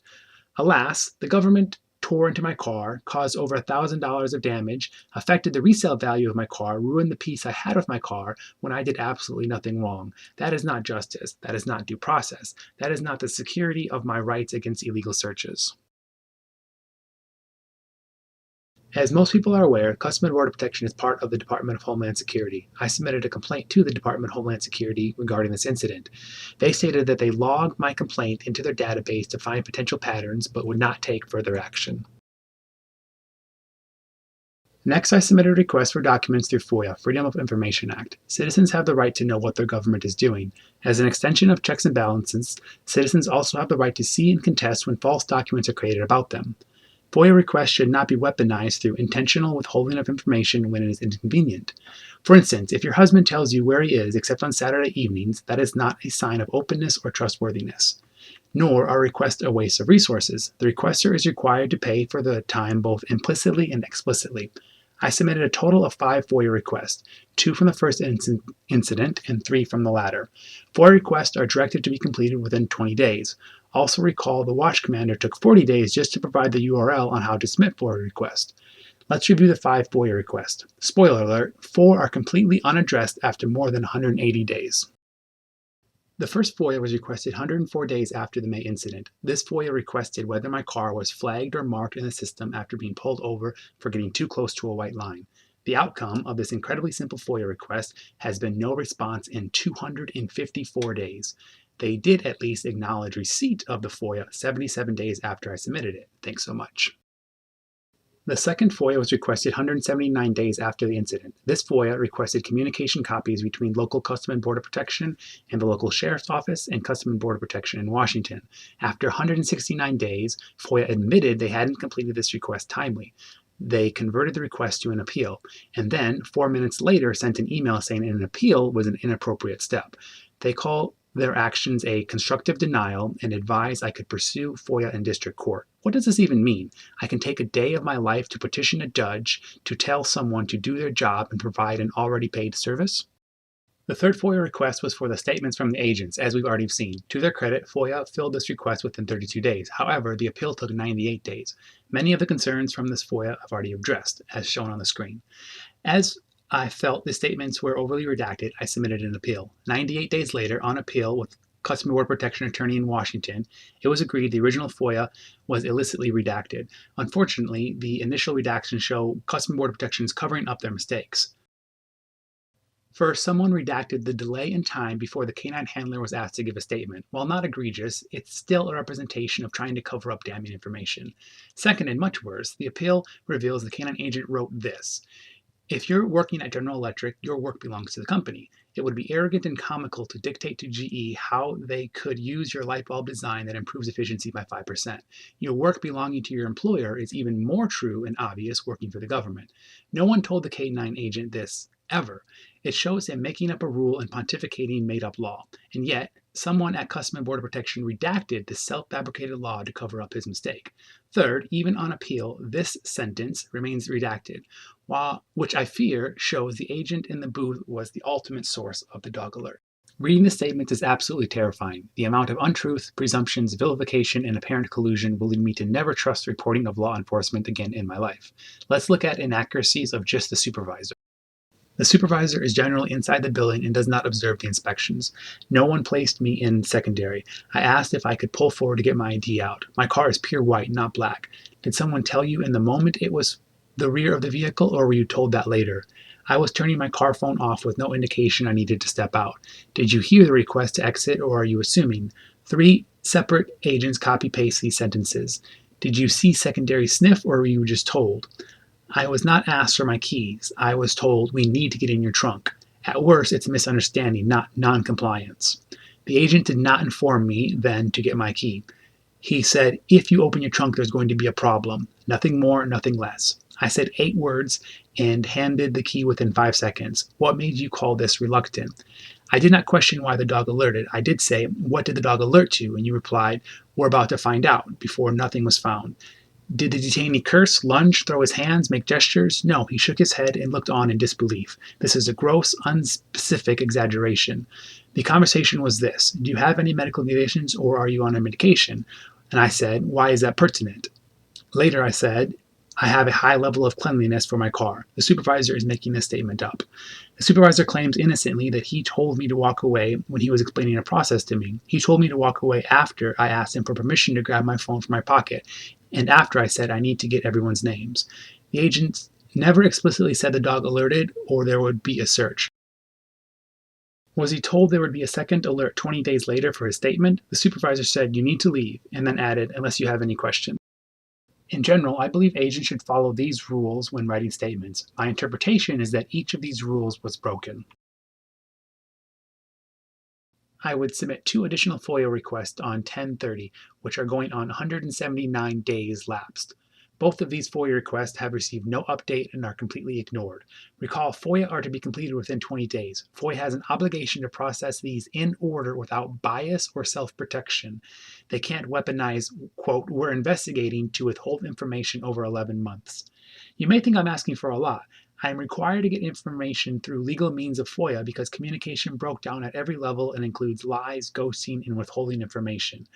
Alas, the government tore into my car, caused over $1,000 of damage, affected the resale value of my car, ruined the peace I had with my car when I did absolutely nothing wrong. That is not justice. That is not due process. That is not the security of my rights against illegal searches. As most people are aware, Customs and Border Protection is part of the Department of Homeland Security. I submitted a complaint to the Department of Homeland Security regarding this incident. They stated that they logged my complaint into their database to find potential patterns, but would not take further action. Next, I submitted a request for documents through FOIA, Freedom of Information Act. Citizens have the right to know what their government is doing. As an extension of checks and balances, citizens also have the right to see and contest when false documents are created about them. FOIA requests should not be weaponized through intentional withholding of information when it is inconvenient. For instance, if your husband tells you where he is except on Saturday evenings, that is not a sign of openness or trustworthiness. Nor are requests a waste of resources. The requester is required to pay for the time both implicitly and explicitly. I submitted a total of 5 FOIA requests, 2 from the first incident and 3 from the latter. FOIA requests are directed to be completed within 20 days. Also recall the watch commander took 40 days just to provide the URL on how to submit FOIA requests. Let's review the 5 FOIA requests. Spoiler alert, 4 are completely unaddressed after more than 180 days. The first FOIA was requested 104 days after the May incident. This FOIA requested whether my car was flagged or marked in the system after being pulled over for getting too close to a white line. The outcome of this incredibly simple FOIA request has been no response in 254 days. They did at least acknowledge receipt of the FOIA 77 days after I submitted it. Thanks so much. The second FOIA was requested 179 days after the incident. This FOIA requested communication copies between local Customs and Border Protection and the local Sheriff's Office and Customs and Border Protection in Washington. After 169 days, FOIA admitted they hadn't completed this request timely. They converted the request to an appeal, and then 4 minutes later sent an email saying an appeal was an inappropriate step. They call their actions a constructive denial and advise I could pursue FOIA in district court. What does this even mean? I can take a day of my life to petition a judge to tell someone to do their job and provide an already paid service? The third FOIA request was for the statements from the agents, as we've already seen. To their credit, FOIA filled this request within 32 days. However, the appeal took 98 days. Many of the concerns from this FOIA I've already addressed, as shown on the screen. As I felt the statements were overly redacted, I submitted an appeal. 98 days later, on appeal with Customer Border Protection attorney in Washington, it was agreed the original FOIA was illicitly redacted. Unfortunately, the initial redactions show Customer Border Protection is covering up their mistakes. First, someone redacted the delay in time before the canine handler was asked to give a statement. While not egregious, it's still a representation of trying to cover up damning information. Second, and much worse, the appeal reveals the canine agent wrote this: "If you're working at General Electric, your work belongs to the company. It would be arrogant and comical to dictate to GE how they could use your light bulb design that improves efficiency by 5%. Your work belonging to your employer is even more true and obvious working for the government." No one told the K9 agent this, ever. It shows him making up a rule and pontificating made-up law. And yet, someone at Customs and Border Protection redacted the self-fabricated law to cover up his mistake. Third, even on appeal, this sentence remains redacted, which I fear shows the agent in the booth was the ultimate source of the dog alert. Reading the statements is absolutely terrifying. The amount of untruth, presumptions, vilification, and apparent collusion will lead me to never trust the reporting of law enforcement again in my life. Let's look at inaccuracies of just the supervisor. The supervisor is generally inside the building and does not observe the inspections. No one placed me in secondary. I asked if I could pull forward to get my ID out. My car is pure white, not black. Did someone tell you in the moment it was the rear of the vehicle, or were you told that later? I was turning my car phone off with no indication I needed to step out. Did you hear the request to exit, or are you assuming? 3 separate agents copy-paste these sentences. Did you see secondary sniff, or were you just told? I was not asked for my keys. I was told, "We need to get in your trunk." At worst, it's a misunderstanding, not non-compliance. The agent did not inform me then to get my key. He said, "If you open your trunk, there's going to be a problem." Nothing more, nothing less. I said 8 words and handed the key within 5 seconds. What made you call this reluctant? I did not question why the dog alerted. I did say, "What did the dog alert to?" And you replied, "We're about to find out," before nothing was found. Did the detainee curse, lunge, throw his hands, make gestures? No, he shook his head and looked on in disbelief. This is a gross, unspecific exaggeration. The conversation was this: "Do you have any medical conditions, or are you on a medication?" And I said, "Why is that pertinent?" Later I said, "I have a high level of cleanliness for my car." The supervisor is making this statement up. The supervisor claims innocently that he told me to walk away when he was explaining a process to me. He told me to walk away after I asked him for permission to grab my phone from my pocket, and after I said I need to get everyone's names. The agent never explicitly said the dog alerted or there would be a search. Was he told there would be a second alert 20 days later for his statement? The supervisor said, "You need to leave," and then added, "unless you have any questions." In general, I believe agents should follow these rules when writing statements. My interpretation is that each of these rules was broken. I would submit 2 additional FOIA requests on 10/30, which are going on 179 days lapsed. Both of these FOIA requests have received no update and are completely ignored. Recall, FOIA are to be completed within 20 days. FOIA has an obligation to process these in order without bias or self-protection. They can't weaponize, quote, "we're investigating," to withhold information over 11 months. You may think I'm asking for a lot. I am required to get information through legal means of FOIA because communication broke down at every level and includes lies, ghosting, and withholding information.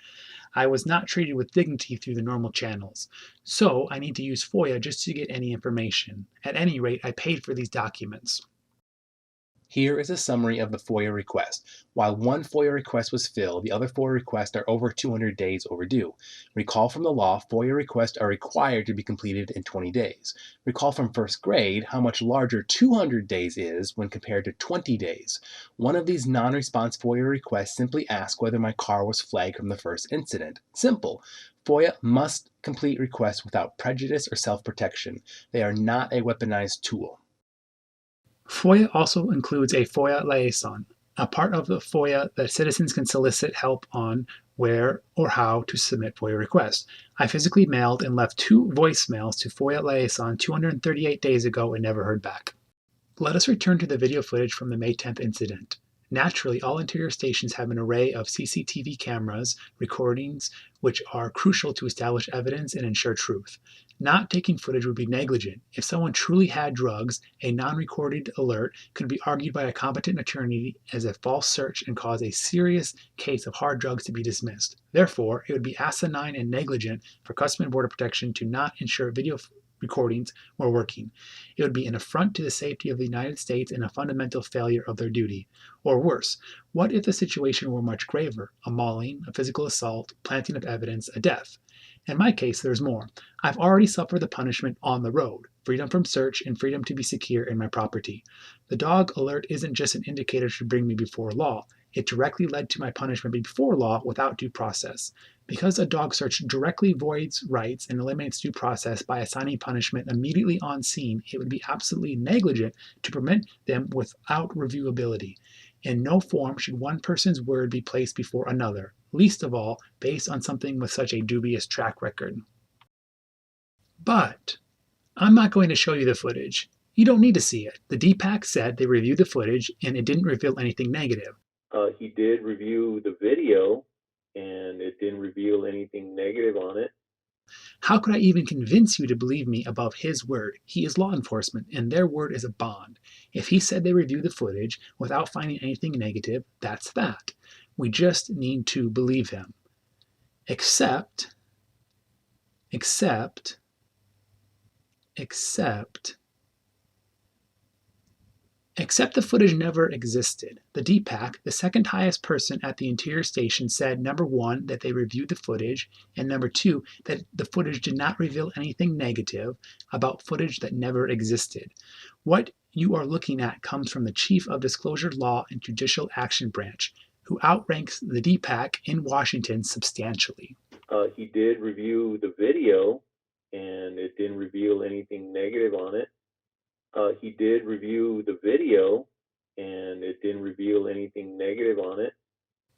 I was not treated with dignity through the normal channels. So I need to use FOIA just to get any information. At any rate, I paid for these documents. Here is a summary of the FOIA request. While one FOIA request was filled, the other FOIA requests are over 200 days overdue. Recall from the law, FOIA requests are required to be completed in 20 days. Recall from first grade how much larger 200 days is when compared to 20 days. One of these non-response FOIA requests simply asks whether my car was flagged from the first incident. Simple. FOIA must complete requests without prejudice or self-protection. They are not a weaponized tool. FOIA also includes a FOIA liaison, a part of the FOIA that citizens can solicit help on where or how to submit FOIA requests. I physically mailed and left 2 voicemails to FOIA liaison 238 days ago and never heard back. Let us return to the video footage from the May 10th incident. Naturally, all interior stations have an array of CCTV cameras recordings which are crucial to establish evidence and ensure truth. Not taking footage would be negligent. If someone truly had drugs, a non-recorded alert could be argued by a competent attorney as a false search and cause a serious case of hard drugs to be dismissed. Therefore, it would be asinine and negligent for Customs and Border Protection to not ensure video recordings were working. It would be an affront to the safety of the United States and a fundamental failure of their duty. Or worse, what if the situation were much graver? A mauling, a physical assault, planting of evidence, a death? In my case, there's more. I've already suffered the punishment on the road, freedom from search and freedom to be secure in my property. The dog alert isn't just an indicator to bring me before law. It directly led to my punishment before law without due process. Because a dog search directly voids rights and eliminates due process by assigning punishment immediately on scene, it would be absolutely negligent to permit them without reviewability. In no form should one person's word be placed before another, least of all based on something with such a dubious track record. But I'm not going to show you the footage. You don't need to see it. The DPAC said they reviewed the footage and it didn't reveal anything negative. He did review the video, and it didn't reveal anything negative on it. How could I even convince you to believe me above his word? He is law enforcement, and their word is a bond. If he said they reviewed the footage without finding anything negative, that's that. We just need to believe him. Except the footage never existed. The DPAC, the second highest person at the Interior Station, said, number one, that they reviewed the footage, and number two, that the footage did not reveal anything negative about footage that never existed. What you are looking at comes from the Chief of Disclosure Law and Judicial Action Branch, who outranks the DPAC in Washington substantially. He did review the video, and it didn't reveal anything negative on it. He did review the video, and it didn't reveal anything negative on it.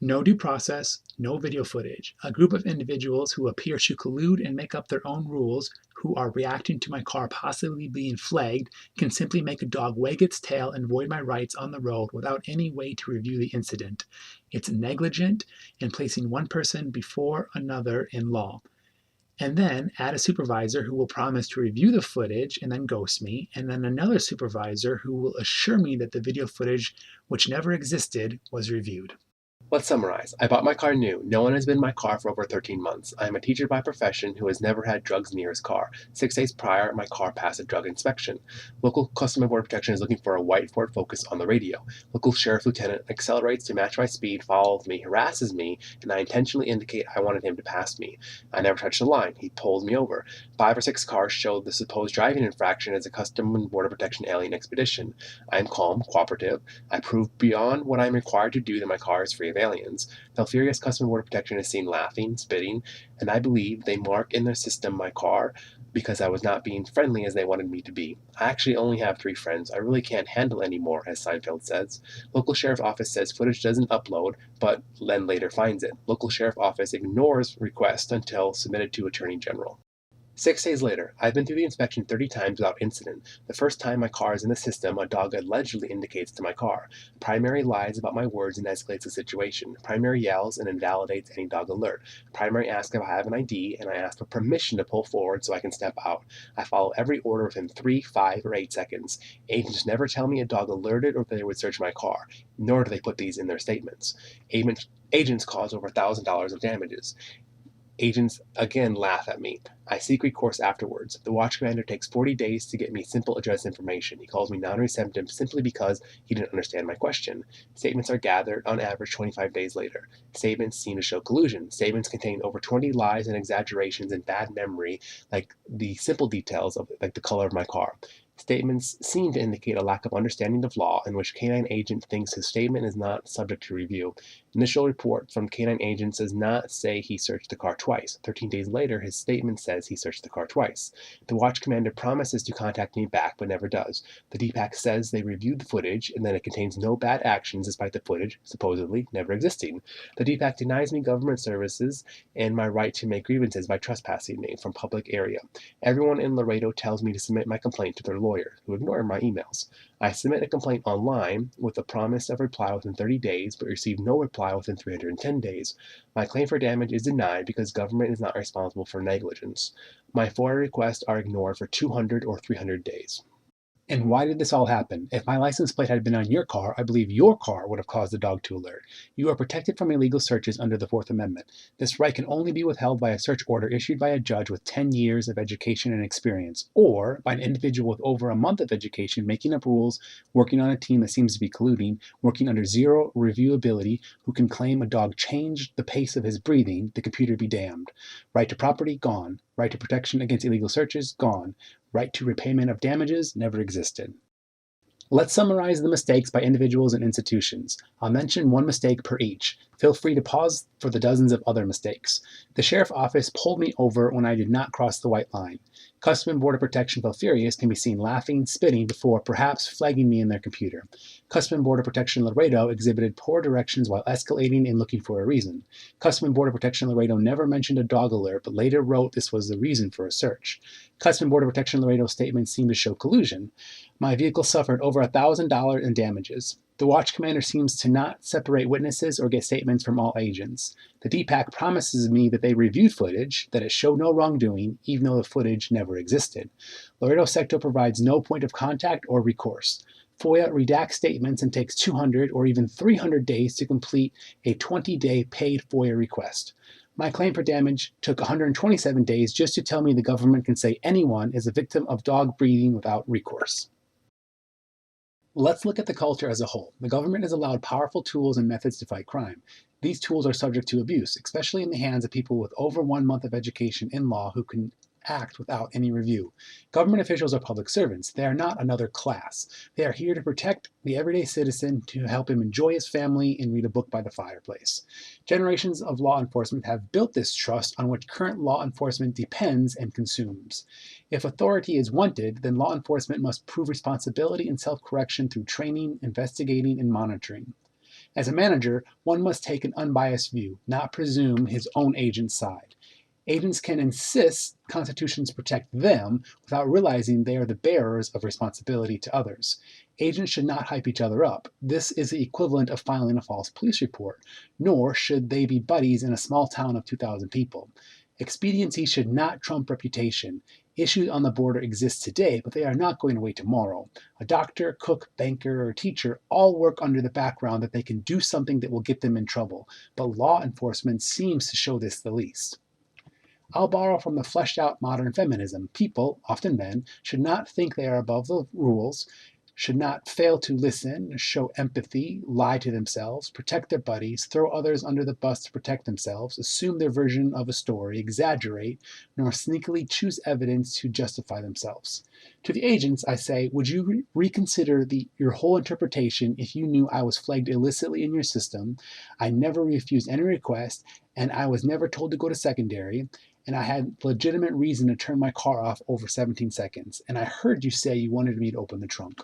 No due process, no video footage. A group of individuals who appear to collude and make up their own rules, who are reacting to my car possibly being flagged, can simply make a dog wag its tail and void my rights on the road without any way to review the incident. It's negligent in placing one person before another in law. And then add a supervisor who will promise to review the footage and then ghost me, and then another supervisor who will assure me that the video footage, which never existed, was reviewed. Let's summarize. I bought my car new. No one has been in my car for over 13 months. I am a teacher by profession who has never had drugs near his car. 6 days prior, my car passed a drug inspection. Local Customs and Border Protection is looking for a white Ford Focus on the radio. Local sheriff lieutenant accelerates to match my speed, follows me, harasses me, and I intentionally indicate I wanted him to pass me. I never touched the line. He pulls me over. 5 or 6 cars showed the supposed driving infraction as a Customs and Border Protection alien expedition. I am calm, cooperative. I prove beyond what I am required to do that my car is free of aliens. The furious Customs and Border Protection is seen laughing, spitting, and I believe they mark in their system my car because I was not being friendly as they wanted me to be. I actually only have 3 friends. I really can't handle anymore, as Seinfeld says. Local sheriff office says footage doesn't upload, but then later finds it. Local sheriff office ignores request until submitted to Attorney General. 6 days later, I've been through the inspection 30 times without incident. The first time my car is in the system, a dog allegedly indicates to my car. Primary lies about my words and escalates the situation. Primary yells and invalidates any dog alert. Primary asks if I have an ID, and I ask for permission to pull forward so I can step out. I follow every order within 3, 5, or 8 seconds. Agents never tell me a dog alerted or they would search my car, nor do they put these in their statements. Agents cause over $1,000 of damages. Agents again laugh at me. I seek recourse afterwards. The watch commander takes 40 days to get me simple address information. He calls me non-receptive simply because he didn't understand my question. Statements are gathered on average 25 days later. Statements seem to show collusion. Statements contain over 20 lies and exaggerations and bad memory, like the simple details of like the color of my car. Statements seem to indicate a lack of understanding of law in which canine agent thinks his statement is not subject to review. Initial report from canine agent does not say he searched the car twice. 13 days later, his statement says he searched the car twice. The watch commander promises to contact me back, but never does. The DPAC says they reviewed the footage and that it contains no bad actions despite the footage, supposedly, never existing. The DPAC denies me government services and my right to make grievances by trespassing me from public area. Everyone in Laredo tells me to submit my complaint to their lawyer, who ignore my emails. I submit a complaint online with the promise of reply within 30 days, but receive no reply within 310 days. My claim for damage is denied because government is not responsible for negligence. My FOIA requests are ignored for 200 or 300 days. And why did this all happen? If my license plate had been on your car, I believe your car would have caused the dog to alert. You are protected from illegal searches under the Fourth Amendment. This right can only be withheld by a search order issued by a judge with 10 years of education and experience, or by an individual with over a month of education making up rules, working on a team that seems to be colluding, working under zero reviewability, who can claim a dog changed the pace of his breathing, the computer be damned. Right to property, gone. Right to protection against illegal searches, gone. Right to repayment of damages never existed. Let's summarize the mistakes by individuals and institutions. I'll mention one mistake per each. Feel free to pause for the dozens of other mistakes. The sheriff's office pulled me over when I did not cross the white line. Customs and Border Protection felt furious can be seen laughing, spitting before perhaps flagging me in their computer. Customs and Border Protection Laredo exhibited poor directions while escalating and looking for a reason. Customs and Border Protection Laredo never mentioned a dog alert, but later wrote this was the reason for a search. Customs and Border Protection Laredo statements seemed to show collusion. My vehicle suffered over $1,000 in damages. The watch commander seems to not separate witnesses or get statements from all agents. The DPAC promises me that they reviewed footage, that it showed no wrongdoing, even though the footage never existed. Laredo Sector provides no point of contact or recourse. FOIA redacts statements and takes 200 or even 300 days to complete a 20-day paid FOIA request. My claim for damage took 127 days just to tell me the government can say anyone is a victim of dog breeding without recourse. Let's look at the culture as a whole. The government has allowed powerful tools and methods to fight crime. These tools are subject to abuse, especially in the hands of people with over 1 month of education in law who can act without any review. Government officials are public servants. They are not another class. They are here to protect the everyday citizen, to help him enjoy his family and read a book by the fireplace. Generations of law enforcement have built this trust on which current law enforcement depends and consumes. If authority is wanted, then law enforcement must prove responsibility and self-correction through training, investigating, and monitoring. As a manager, one must take an unbiased view, not presume his own agent's side. Agents can insist constitutions protect them without realizing they are the bearers of responsibility to others. Agents should not hype each other up. This is the equivalent of filing a false police report, nor should they be buddies in a small town of 2,000 people. Expediency should not trump reputation. Issues on the border exist today, but they are not going away tomorrow. A doctor, cook, banker, or teacher all work under the background that they can do something that will get them in trouble, but law enforcement seems to show this the least. I'll borrow from the fleshed out modern feminism. People, often men, should not think they are above the rules, should not fail to listen, show empathy, lie to themselves, protect their buddies, throw others under the bus to protect themselves, assume their version of a story, exaggerate, nor sneakily choose evidence to justify themselves. To the agents, I say, would you reconsider your whole interpretation if you knew I was flagged illicitly in your system, I never refused any request, and I was never told to go to secondary, and I had legitimate reason to turn my car off over 17 seconds, and I heard you say you wanted me to open the trunk.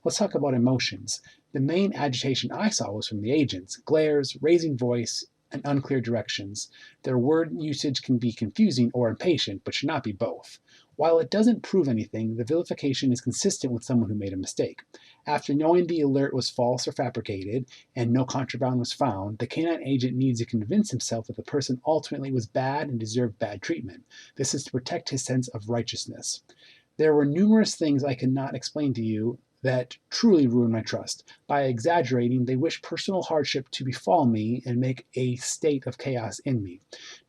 Let's talk about emotions. The main agitation I saw was from the agents, glares, raising voice, and unclear directions. Their word usage can be confusing or impatient, but should not be both. While it doesn't prove anything, the vilification is consistent with someone who made a mistake. After knowing the alert was false or fabricated, and no contraband was found, the canine agent needs to convince himself that the person ultimately was bad and deserved bad treatment. This is to protect his sense of righteousness. There were numerous things I could not explain to you that truly ruined my trust. By exaggerating, they wish personal hardship to befall me and make a state of chaos in me.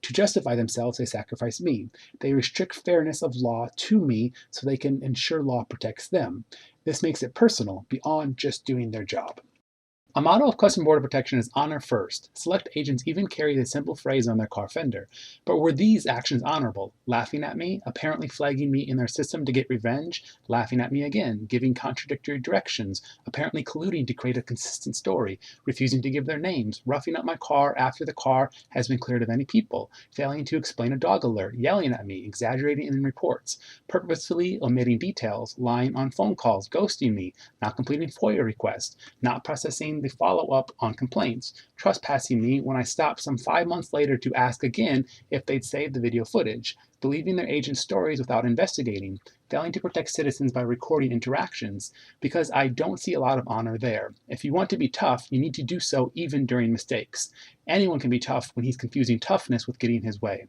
To justify themselves, they sacrifice me. They restrict fairness of law to me so they can ensure law protects them. This makes it personal, beyond just doing their job. A motto of Customs and Border Protection is honor first. Select agents even carry the simple phrase on their car fender. But were these actions honorable? Laughing at me, apparently flagging me in their system to get revenge, laughing at me again, giving contradictory directions, apparently colluding to create a consistent story, refusing to give their names, roughing up my car after the car has been cleared of any people, failing to explain a dog alert, yelling at me, exaggerating in reports, purposefully omitting details, lying on phone calls, ghosting me, not completing FOIA requests, not processing the follow-up on complaints, trespassing me when I stopped some 5 months later to ask again if they'd saved the video footage, believing their agents' stories without investigating, failing to protect citizens by recording interactions, because I don't see a lot of honor there. If you want to be tough, you need to do so even during mistakes. Anyone can be tough when he's confusing toughness with getting his way.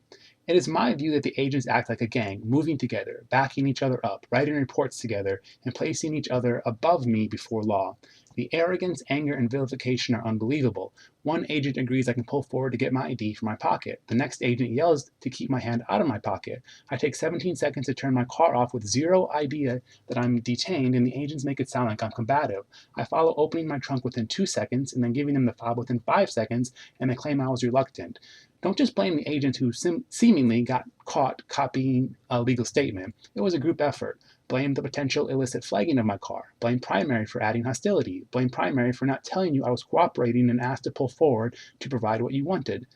It is my view that the agents act like a gang, moving together, backing each other up, writing reports together, and placing each other above me before law. The arrogance, anger, and vilification are unbelievable. One agent agrees I can pull forward to get my ID from my pocket. The next agent yells to keep my hand out of my pocket. I take 17 seconds to turn my car off with zero idea that I'm detained, and the agents make it sound like I'm combative. I follow opening my trunk within 2 seconds and then giving them the fob within 5 seconds, and they claim I was reluctant. Don't just blame the agents who seemingly got caught copying a legal statement. It was a group effort. Blame the potential illicit flagging of my car. Blame primary for adding hostility. Blame primary for not telling you I was cooperating and asked to pull forward to provide what you wanted.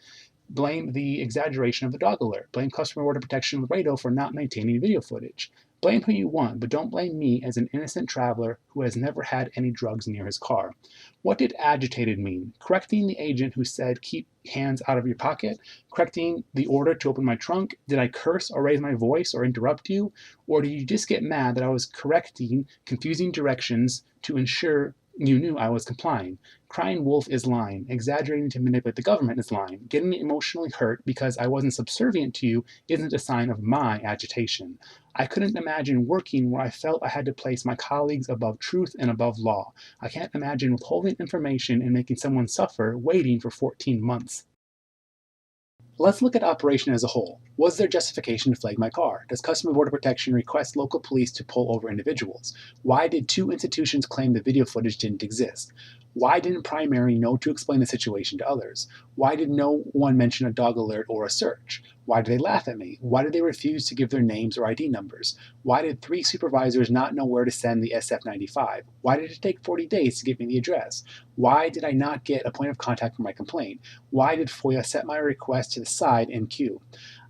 Blame the exaggeration of the dog alert. Blame Customer Border Protection Laredo for not maintaining video footage. Blame who you want, but don't blame me as an innocent traveler who has never had any drugs near his car. What did agitated mean? Correcting the agent who said keep hands out of your pocket? Correcting the order to open my trunk? Did I curse or raise my voice or interrupt you? Or did you just get mad that I was correcting confusing directions to ensure you knew I was complying? Crying wolf is lying. Exaggerating to manipulate the government is lying. Getting emotionally hurt because I wasn't subservient to you isn't a sign of my agitation. I couldn't imagine working where I felt I had to place my colleagues above truth and above law. I can't imagine withholding information and making someone suffer waiting for 14 months. Let's look at operation as a whole. Was there justification to flag my car? Does Customer Border Protection request local police to pull over individuals? Why did 2 institutions claim the video footage didn't exist? Why didn't primary know to explain the situation to others? Why did no one mention a dog alert or a search? Why did they laugh at me? Why did they refuse to give their names or ID numbers? Why did 3 supervisors not know where to send the SF-95? Why did it take 40 days to give me the address? Why did I not get a point of contact for my complaint? Why did FOIA set my request to the side in queue?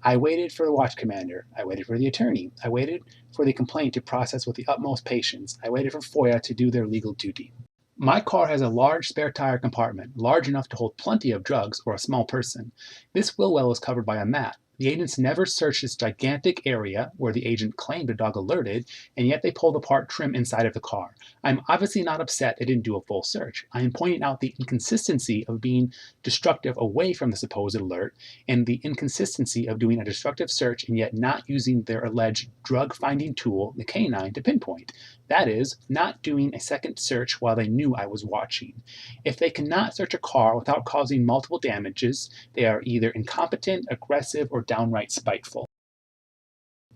I waited for the watch commander. I waited for the attorney. I waited for the complaint to process with the utmost patience. I waited for FOIA to do their legal duty. My car has a large spare tire compartment, large enough to hold plenty of drugs or a small person. This wheel well is covered by a mat. The agents never searched this gigantic area where the agent claimed a dog alerted, and yet they pulled apart trim inside of the car. I'm obviously not upset they didn't do a full search. I am pointing out the inconsistency of being destructive away from the supposed alert, and the inconsistency of doing a destructive search and yet not using their alleged drug-finding tool, the canine, to pinpoint. That is, not doing a second search while they knew I was watching. If they cannot search a car without causing multiple damages, they are either incompetent, aggressive, or downright spiteful.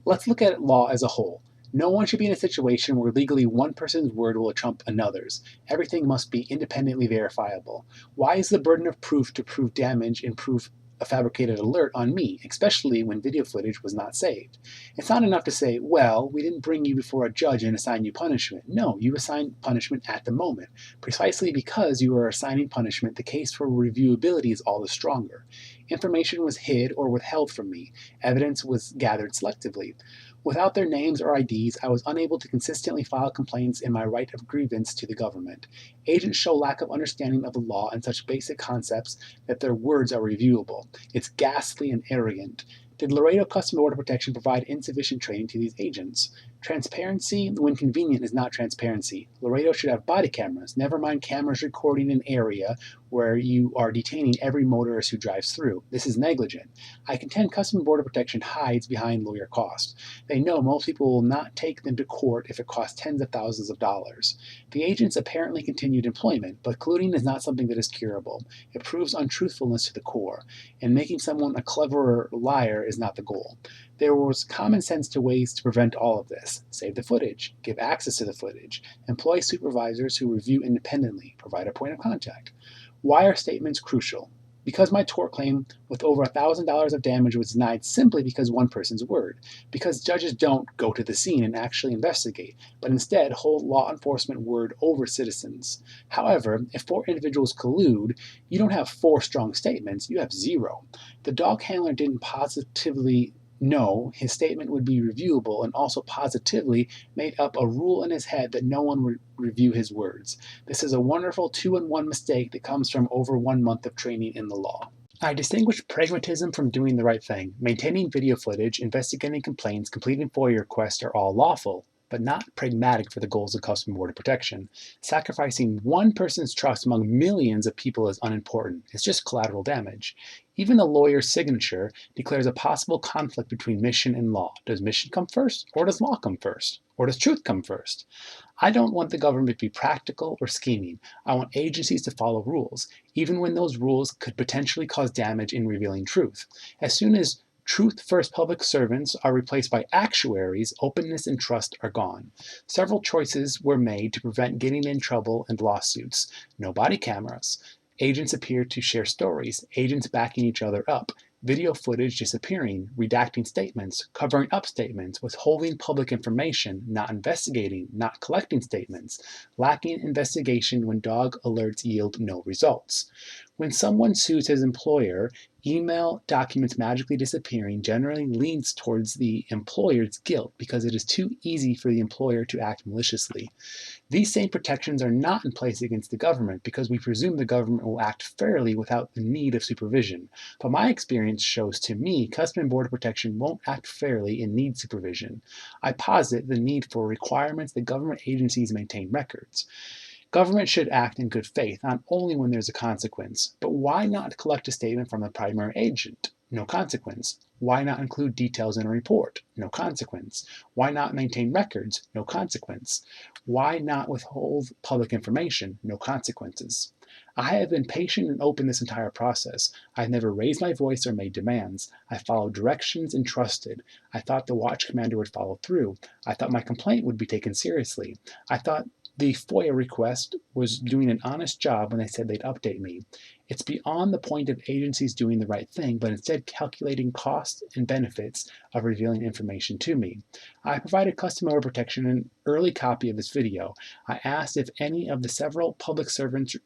Let's look at law as a whole. No one should be in a situation where legally one person's word will trump another's. Everything must be independently verifiable. Why is the burden of proof to prove damage and prove a fabricated alert on me, especially when video footage was not saved? It's not enough to say, well, we didn't bring you before a judge and assign you punishment. No, you assign punishment at the moment. Precisely because you are assigning punishment, the case for reviewability is all the stronger. Information was hid or withheld from me. Evidence was gathered selectively. Without their names or IDs, I was unable to consistently file complaints in my right of grievance to the government. Agents show lack of understanding of the law and such basic concepts that their words are reviewable. It's ghastly and arrogant. Did Laredo Customer Border Protection provide insufficient training to these agents? Transparency, when convenient, is not transparency. Laredo should have body cameras, never mind cameras recording an area where you are detaining every motorist who drives through. This is negligent. I contend Customer Border Protection hides behind lawyer costs. They know most people will not take them to court if it costs tens of thousands of dollars. The agents apparently continued employment, but colluding is not something that is curable. It proves untruthfulness to the core, and making someone a cleverer liar is not the goal. There was common sense to ways to prevent all of this. Save the footage, give access to the footage, employ supervisors who review independently, provide a point of contact. Why are statements crucial? Because my tort claim with over $1,000 of damage was denied simply because one person's word. Because judges don't go to the scene and actually investigate, but instead hold law enforcement word over citizens. However, if 4 individuals collude, you don't have 4 strong statements, you have 0. The dog handler didn't positively know his statement would be reviewable and also positively made up a rule in his head that no one would review his words. This is a wonderful 2-in-1 mistake that comes from over 1 month of training in the law. I distinguish pragmatism from doing the right thing. Maintaining video footage, investigating complaints, completing FOIA requests are all lawful, but not pragmatic for the goals of Customs and Border Protection. Sacrificing one person's trust among millions of people is unimportant. It's just collateral damage. Even the lawyer's signature declares a possible conflict between mission and law. Does mission come first, or does law come first? Or does truth come first? I don't want the government to be practical or scheming. I want agencies to follow rules, even when those rules could potentially cause damage in revealing truth. As soon as truth-first public servants are replaced by actuaries, openness and trust are gone. Several choices were made to prevent getting in trouble and lawsuits. No body cameras. Agents appear to share stories, agents backing each other up, video footage disappearing, redacting statements, covering up statements, withholding public information, not investigating, not collecting statements, lacking investigation when dog alerts yield no results. When someone sues his employer, email documents magically disappearing generally leans towards the employer's guilt because it is too easy for the employer to act maliciously. These same protections are not in place against the government because we presume the government will act fairly without the need of supervision. But my experience shows to me Customs and Border Protection won't act fairly and need supervision. I posit the need for requirements that government agencies maintain records. Government should act in good faith, not only when there's a consequence. But why not collect a statement from the primary agent? No consequence. Why not include details in a report? No consequence. Why not maintain records? No consequence. Why not withhold public information? No consequences. I have been patient and open this entire process. I've never raised my voice or made demands. I followed directions and trusted. I thought the watch commander would follow through. I thought my complaint would be taken seriously. I thought the FOIA request was doing an honest job when they said they'd update me. It's beyond the point of agencies doing the right thing, but instead calculating costs and benefits of revealing information to me. I provided Customs and Border Protection an early copy of this video. I asked if any of the several public servants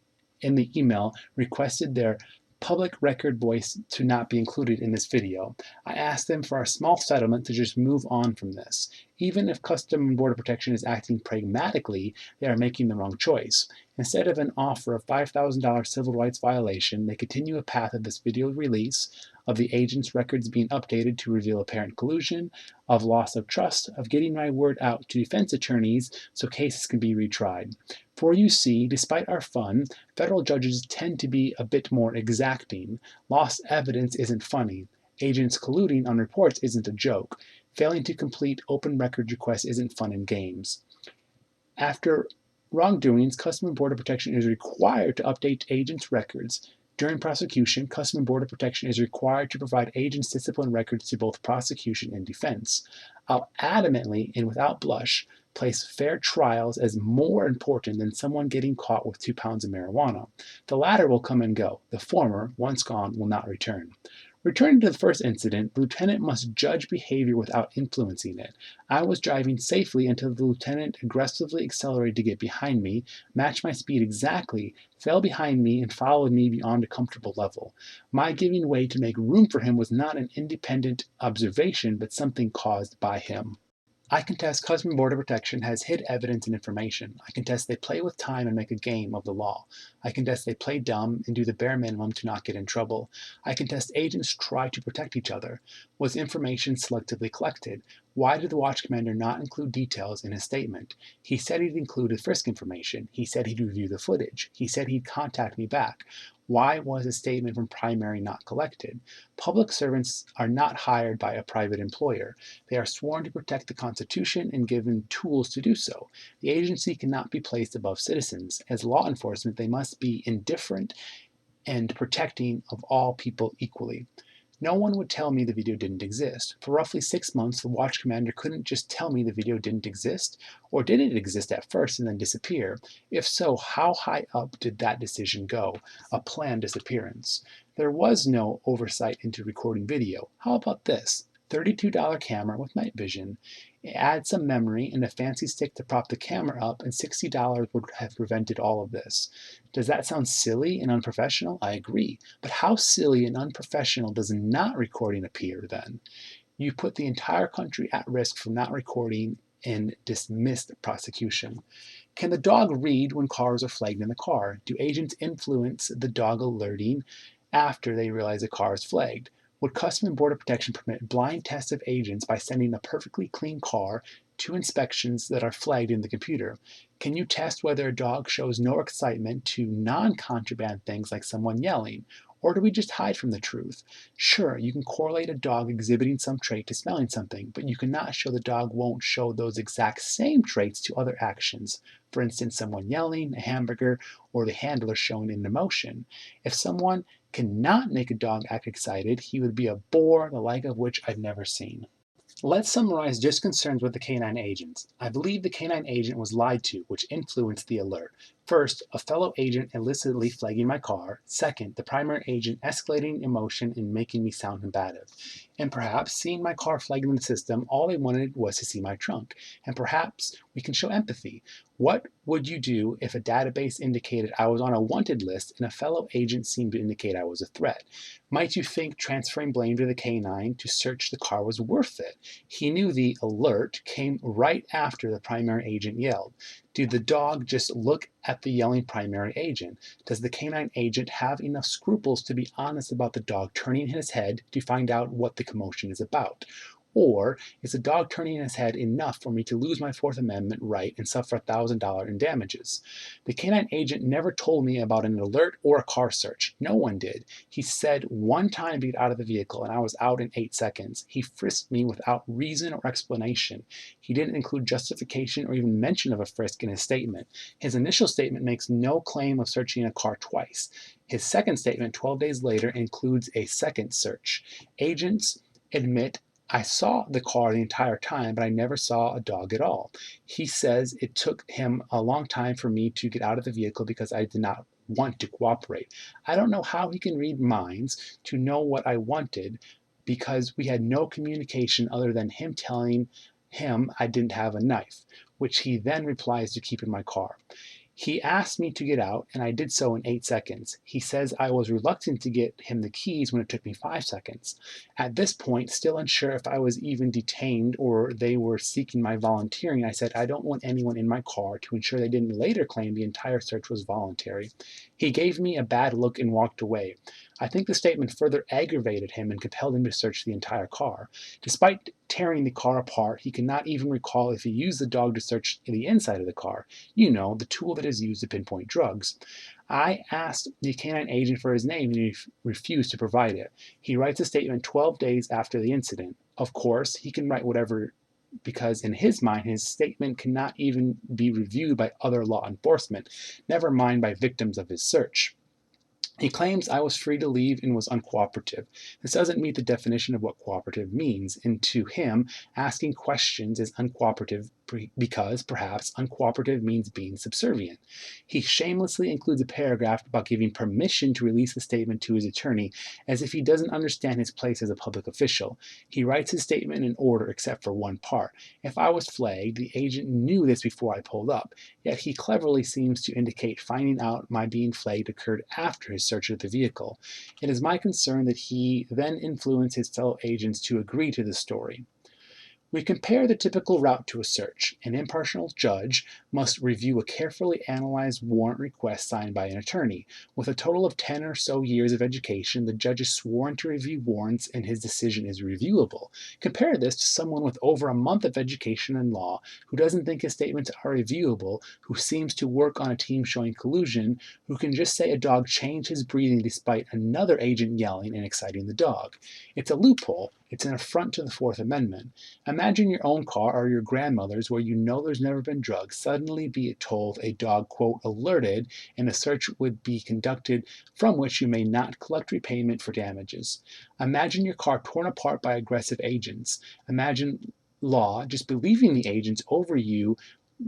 in the email requested their public record voice to not be included in this video. I asked them for a small settlement to just move on from this. Even if Customs and Border Protection is acting pragmatically, they are making the wrong choice. Instead of an offer of $5,000 civil rights violation, they continue a path of this video release, of the agent's records being updated to reveal apparent collusion, of loss of trust, of getting my word out to defense attorneys so cases can be retried. For you see, despite our fun, federal judges tend to be a bit more exacting. Lost evidence isn't funny. Agents colluding on reports isn't a joke. Failing to complete open records requests isn't fun and games. After wrongdoings, Customs and Border Protection is required to update agents' records. During prosecution, Customs and Border Protection is required to provide agents' discipline records to both prosecution and defense. I'll adamantly and without blush place fair trials as more important than someone getting caught with 2 pounds of marijuana. The latter will come and go. The former, once gone, will not return. Returning to the first incident, the lieutenant must judge behavior without influencing it. I was driving safely until the lieutenant aggressively accelerated to get behind me, matched my speed exactly, fell behind me, and followed me beyond a comfortable level. My giving way to make room for him was not an independent observation, but something caused by him. I contest Customs and Border Protection has hid evidence and information. I contest they play with time and make a game of the law. I contest they play dumb and do the bare minimum to not get in trouble. I contest agents try to protect each other. Was information selectively collected? Why did the watch commander not include details in his statement? He said he'd included frisk information. He said he'd review the footage. He said he'd contact me back. Why was a statement from primary not collected? Public servants are not hired by a private employer. They are sworn to protect the Constitution and given tools to do so. The agency cannot be placed above citizens. As law enforcement, they must be indifferent and protecting of all people equally. No one would tell me the video didn't exist. For roughly 6 months, the watch commander couldn't just tell me the video didn't exist, or did it exist at first and then disappear? If so, how high up did that decision go? A planned disappearance. There was no oversight into recording video. How about this? $32 camera with night vision. Add some memory and a fancy stick to prop the camera up, and $60 would have prevented all of this. Does that sound silly and unprofessional? I agree. But how silly and unprofessional does not recording appear then? You put the entire country at risk for not recording and dismiss the prosecution. Can the dog read when cars are flagged in the car? Do agents influence the dog alerting after they realize a car is flagged. Would Customs and Border Protection permit blind tests of agents by sending a perfectly clean car to inspections that are flagged in the computer? Can you test whether a dog shows no excitement to non-contraband things like someone yelling? Or do we just hide from the truth? Sure, you can correlate a dog exhibiting some trait to smelling something, but you cannot show the dog won't show those exact same traits to other actions. For instance, someone yelling, a hamburger, or the handler showing an emotion. If someone cannot make a dog act excited, he would be a bore, the like of which I've never seen. Let's summarize just concerns with the canine agents. I believe the canine agent was lied to, which influenced the alert. First, a fellow agent illicitly flagging my car. Second, the primary agent escalating emotion and making me sound combative. And perhaps seeing my car flagged in the system, all they wanted was to see my trunk. And perhaps we can show empathy. What would you do if a database indicated I was on a wanted list and a fellow agent seemed to indicate I was a threat? Might you think transferring blame to the canine to search the car was worth it? He knew the alert came right after the primary agent yelled. Did the dog just look at the yelling primary agent? Does the canine agent have enough scruples to be honest about the dog turning his head to find out what the commotion is about? Or is the dog turning his head enough for me to lose my Fourth Amendment right and suffer $1,000 in damages? The canine agent never told me about an alert or a car search. No one did. He said one time to get out of the vehicle and I was out in 8 seconds. He frisked me without reason or explanation. He didn't include justification or even mention of a frisk in his statement. His initial statement makes no claim of searching a car twice. His second statement, 12 days later, includes a second search. Agents admit I saw the car the entire time, but I never saw a dog at all. He says it took him a long time for me to get out of the vehicle because I did not want to cooperate. I don't know how he can read minds to know what I wanted because we had no communication other than him telling him I didn't have a knife, which he then replies to keep in my car. He asked me to get out, and I did so in 8 seconds. He says I was reluctant to get him the keys when it took me 5 seconds. At this point, still unsure if I was even detained or they were seeking my volunteering, I said I don't want anyone in my car to ensure they didn't later claim the entire search was voluntary. He gave me a bad look and walked away. I think the statement further aggravated him and compelled him to search the entire car. Despite tearing the car apart, he could not even recall if he used the dog to search the inside of the car. You know, the tool that is used to pinpoint drugs. I asked the canine agent for his name and he refused to provide it. He writes a statement 12 days after the incident. Of course, he can write whatever because in his mind, his statement cannot even be reviewed by other law enforcement, never mind by victims of his search. He claims I was free to leave and was uncooperative. This doesn't meet the definition of what cooperative means, and to him, asking questions is uncooperative because, perhaps, uncooperative means being subservient. He shamelessly includes a paragraph about giving permission to release the statement to his attorney, as if he doesn't understand his place as a public official. He writes his statement in order except for one part. If I was flagged, the agent knew this before I pulled up, yet he cleverly seems to indicate finding out my being flagged occurred after his search of the vehicle. It is my concern that he then influenced his fellow agents to agree to the story. We compare the typical route to a search. An impartial judge must review a carefully analyzed warrant request signed by an attorney. With a total of 10 or so years of education, the judge is sworn to review warrants and his decision is reviewable. Compare this to someone with over a month of education in law who doesn't think his statements are reviewable, who seems to work on a team showing collusion, who can just say a dog changed his breathing despite another agent yelling and exciting the dog. It's a loophole. It's an affront to the Fourth Amendment. Imagine your own car or your grandmother's where you know there's never been drugs, suddenly be told a dog, quote, alerted, and a search would be conducted from which you may not collect repayment for damages. Imagine your car torn apart by aggressive agents. Imagine law just believing the agents over you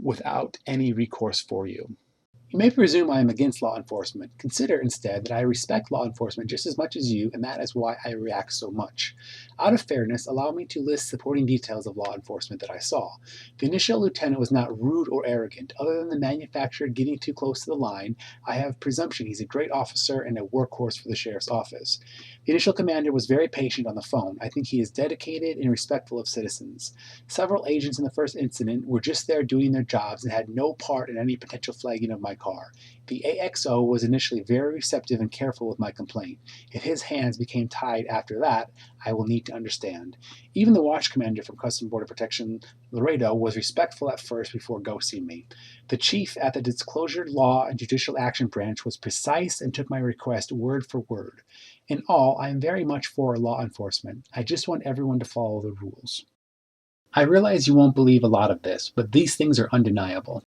without any recourse for you. You may presume I am against law enforcement. Consider instead that I respect law enforcement just as much as you, and that is why I react so much. Out of fairness, allow me to list supporting details of law enforcement that I saw. The initial lieutenant was not rude or arrogant. Other than the manufacturer getting too close to the line, I have presumption he's a great officer and a workhorse for the sheriff's office. The initial commander was very patient on the phone. I think he is dedicated and respectful of citizens. Several agents in the first incident were just there doing their jobs and had no part in any potential flagging of my car. The AXO was initially very receptive and careful with my complaint. If his hands became tied after that, I will need to understand. Even the watch commander from Customs Border Protection Laredo was respectful at first before ghosting me. The chief at the Disclosure Law and Judicial Action Branch was precise and took my request word for word. In all, I am very much for law enforcement. I just want everyone to follow the rules. I realize you won't believe a lot of this, but these things are undeniable.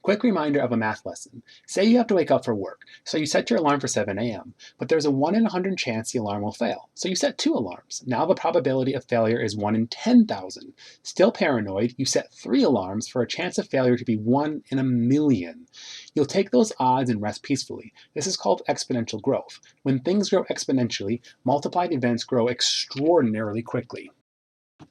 Quick reminder of a math lesson. Say you have to wake up for work, so you set your alarm for 7 a.m., but there's a 1 in 100 chance the alarm will fail, so you set 2 alarms. Now the probability of failure is 1 in 10,000. Still paranoid, you set 3 alarms for a chance of failure to be 1 in a million. You'll take those odds and rest peacefully. This is called exponential growth. When things grow exponentially, multiplied events grow extraordinarily quickly.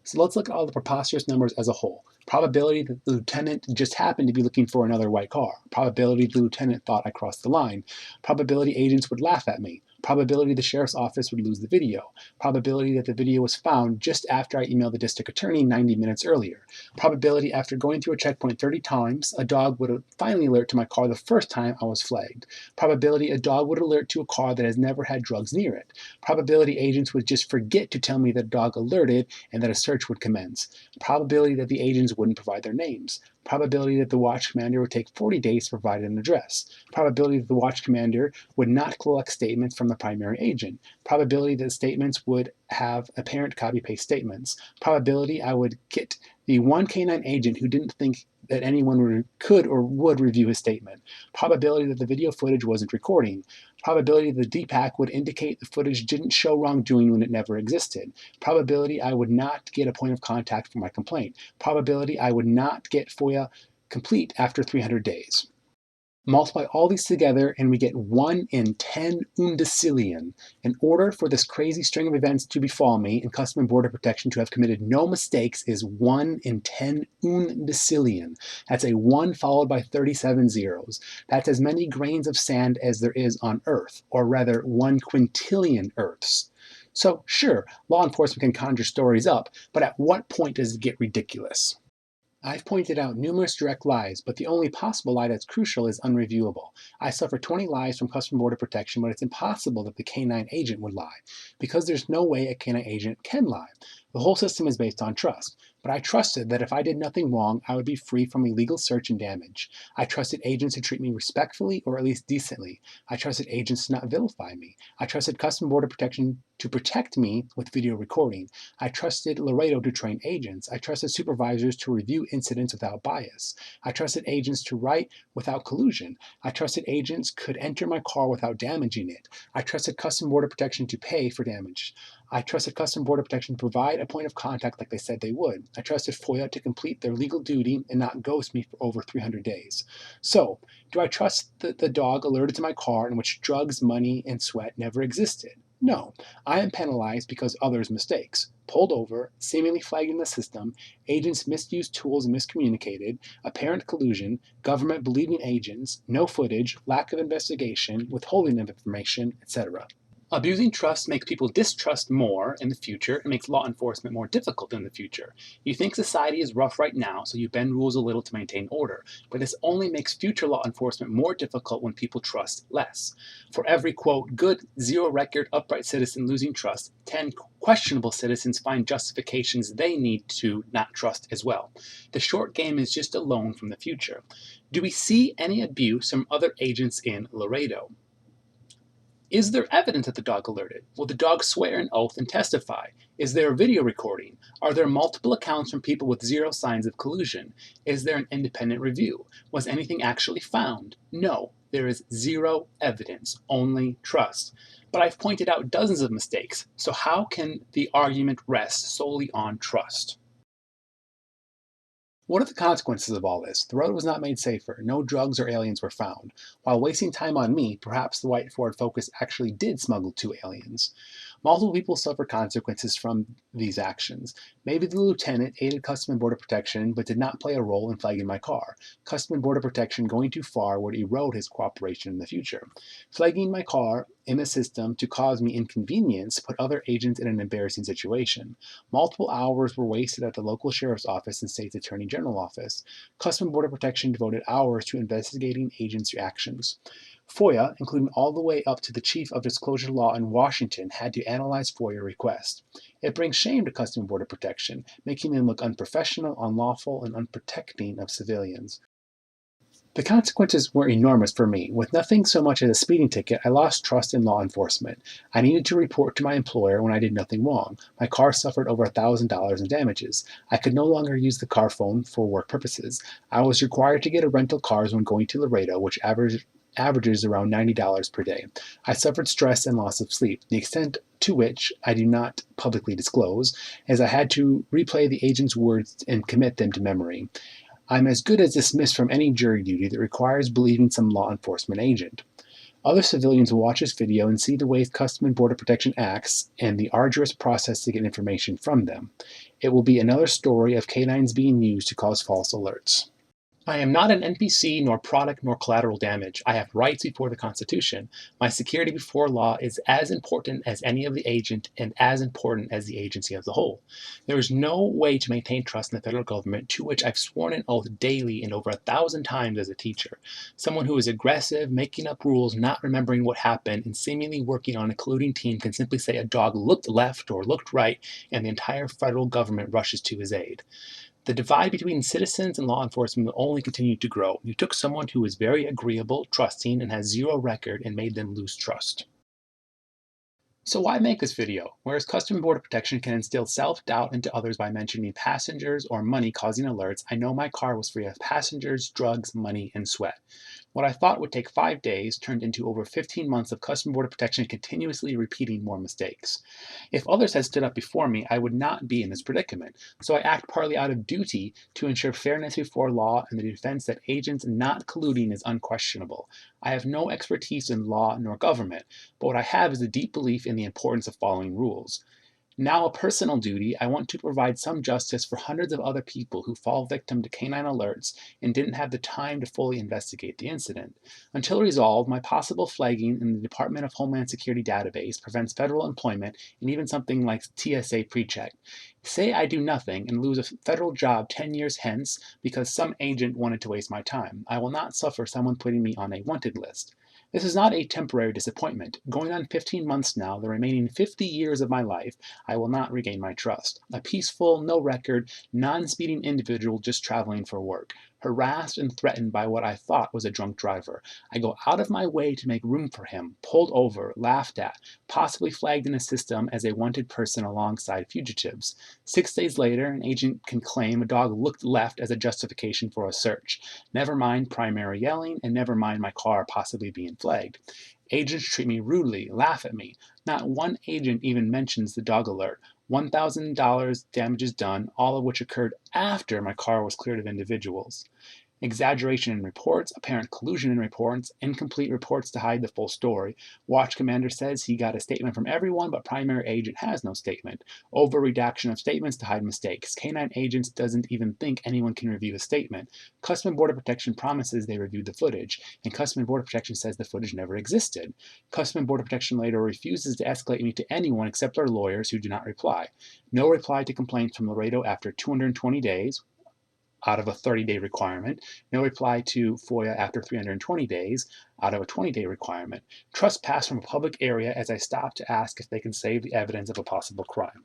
So let's look at all the preposterous numbers as a whole. Probability that the lieutenant just happened to be looking for another white car. Probability the lieutenant thought I crossed the line. Probability agents would laugh at me. Probability the sheriff's office would lose the video. Probability that the video was found just after I emailed the district attorney 90 minutes earlier. Probability after going through a checkpoint 30 times, a dog would finally alert to my car the first time I was flagged. Probability a dog would alert to a car that has never had drugs near it. Probability agents would just forget to tell me that a dog alerted and that a search would commence. Probability that the agents wouldn't provide their names. Probability that the watch commander would take 40 days to provide an address. Probability that the watch commander would not collect statements from the primary agent. Probability that the statements would have apparent copy-paste statements. Probability I would get the one canine agent who didn't think that anyone could or would review his statement. Probability that the video footage wasn't recording. Probability the DPAC would indicate the footage didn't show wrongdoing when it never existed. Probability I would not get a point of contact for my complaint. Probability I would not get FOIA complete after 300 days. Multiply all these together and we get 1 in 10 undecillion. In order for this crazy string of events to befall me and Customs and Border Protection to have committed no mistakes is 1 in 10 undecillion. That's a 1 followed by 37 zeros. That's as many grains of sand as there is on Earth, or rather 1 quintillion Earths. So sure, law enforcement can conjure stories up, but at what point does it get ridiculous? I've pointed out numerous direct lies, but the only possible lie that's crucial is unreviewable. I suffer 20 lies from Customs and Border Protection, but it's impossible that the canine agent would lie, because there's no way a canine agent can lie. The whole system is based on trust, but I trusted that if I did nothing wrong, I would be free from illegal search and damage. I trusted agents to treat me respectfully or at least decently. I trusted agents to not vilify me. I trusted Customs and Border Protection to protect me with video recording. I trusted Laredo to train agents. I trusted supervisors to review incidents without bias. I trusted agents to write without collusion. I trusted agents could enter my car without damaging it. I trusted Customs and Border Protection to pay for damage. I trusted Customs and Border Protection to provide a point of contact like they said they would. I trusted FOIA to complete their legal duty and not ghost me for over 300 days. So, do I trust the dog alerted to my car in which drugs, money, and sweat never existed? No. I am penalized because others' mistakes. Pulled over, seemingly flagging the system, agents misused tools and miscommunicated, apparent collusion, government believing agents, no footage, lack of investigation, withholding of information, etc. Abusing trust makes people distrust more in the future and makes law enforcement more difficult in the future. You think society is rough right now, so you bend rules a little to maintain order, but this only makes future law enforcement more difficult when people trust less. For every, quote, good, zero-record, upright citizen losing trust, 10 questionable citizens find justifications they need to not trust as well. The short game is just a loan from the future. Do we see any abuse from other agents in Laredo? Is there evidence that the dog alerted? Will the dog swear an oath and testify? Is there a video recording? Are there multiple accounts from people with zero signs of collusion? Is there an independent review? Was anything actually found? No, there is zero evidence, only trust. But I've pointed out dozens of mistakes, so how can the argument rest solely on trust? What are the consequences of all this? The road was not made safer. No drugs or aliens were found. While wasting time on me, perhaps the white Ford Focus actually did smuggle 2 aliens. Multiple people suffer consequences from these actions. Maybe the lieutenant aided Customs and Border Protection but did not play a role in flagging my car. Customs and Border Protection going too far would erode his cooperation in the future. Flagging my car in the system to cause me inconvenience put other agents in an embarrassing situation. Multiple hours were wasted at the local sheriff's office and state's attorney general office. Customs and Border Protection devoted hours to investigating agents' reactions. FOIA, including all the way up to the chief of disclosure law in Washington, had to analyze FOIA requests. It brings shame to Customs and Border Protection, making them look unprofessional, unlawful, and unprotecting of civilians. The consequences were enormous for me. With nothing so much as a speeding ticket, I lost trust in law enforcement. I needed to report to my employer when I did nothing wrong. My car suffered over $1,000 in damages. I could no longer use the car phone for work purposes. I was required to get a rental car when going to Laredo, which averages around $90 per day. I suffered stress and loss of sleep, the extent to which I do not publicly disclose, as I had to replay the agent's words and commit them to memory. I'm as good as dismissed from any jury duty that requires believing some law enforcement agent. Other civilians will watch this video and see the way Customs and Border Protection acts and the arduous process to get information from them. It will be another story of canines being used to cause false alerts. I am not an NPC, nor product, nor collateral damage. I have rights before the Constitution. My security before law is as important as any of the agent and as important as the agency as a whole. There is no way to maintain trust in the federal government, to which I've sworn an oath daily and over 1,000 times as a teacher. Someone who is aggressive, making up rules, not remembering what happened, and seemingly working on a colluding team can simply say a dog looked left or looked right, and the entire federal government rushes to his aid. The divide between citizens and law enforcement will only continue to grow. You took someone who is very agreeable, trusting, and has zero record and made them lose trust. So why make this video? Whereas Customs and Border Protection can instill self-doubt into others by mentioning passengers or money causing alerts, I know my car was free of passengers, drugs, money, and sweat. What I thought would take 5 days turned into over 15 months of Customs and Border Protection continuously repeating more mistakes. If others had stood up before me, I would not be in this predicament, so I act partly out of duty to ensure fairness before law and the defense that agents not colluding is unquestionable. I have no expertise in law nor government, but what I have is a deep belief in the importance of following rules. Now a personal duty, I want to provide some justice for hundreds of other people who fall victim to canine alerts and didn't have the time to fully investigate the incident. Until resolved, my possible flagging in the Department of Homeland Security database prevents federal employment and even something like TSA PreCheck. Say I do nothing and lose a federal job 10 years hence because some agent wanted to waste my time. I will not suffer someone putting me on a wanted list. This is not a temporary disappointment. Going on 15 months now, the remaining 50 years of my life, I will not regain my trust. A peaceful, no record, non-speeding individual just traveling for work, harassed and threatened by what I thought was a drunk driver. I go out of my way to make room for him, pulled over, laughed at, possibly flagged in a system as a wanted person alongside fugitives. 6 days later, an agent can claim a dog looked left as a justification for a search. Never mind primary yelling, and never mind my car possibly being flagged. Agents treat me rudely, laugh at me. Not one agent even mentions the dog alert. $1,000 damages done, all of which occurred after my car was cleared of individuals. Exaggeration in reports, apparent collusion in reports, incomplete reports to hide the full story. Watch commander says he got a statement from everyone, but primary agent has no statement. Over-redaction of statements to hide mistakes. Canine agents doesn't even think anyone can review a statement. Customs and Border Protection promises they reviewed the footage, and Customs and Border Protection says the footage never existed. Customs and Border Protection later refuses to escalate me to anyone except our lawyers who do not reply. No reply to complaints from Laredo after 220 days, out of a 30-day requirement. No reply to FOIA after 320 days, out of a 20-day requirement. Trespass from a public area as I stop to ask if they can save the evidence of a possible crime.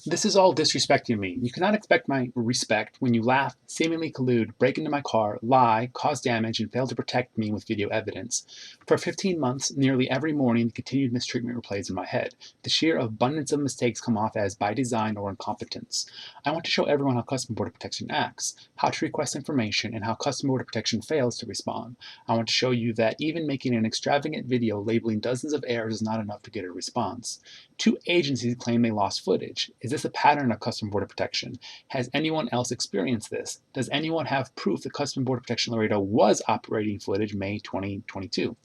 This is all disrespecting me. You cannot expect my respect when you laugh, seemingly collude, break into my car, lie, cause damage, and fail to protect me with video evidence. For 15 months, nearly every morning, the continued mistreatment replays in my head. The sheer abundance of mistakes come off as by design or incompetence. I want to show everyone how Customs and Border Protection acts, how to request information, and how Customs and Border Protection fails to respond. I want to show you that even making an extravagant video labeling dozens of errors is not enough to get a response. 2 agencies claim they lost footage. Is this a pattern of Customs and Border Protection? Has anyone else experienced this? Does anyone have proof that Customs and Border Protection Laredo was operating footage May 2022?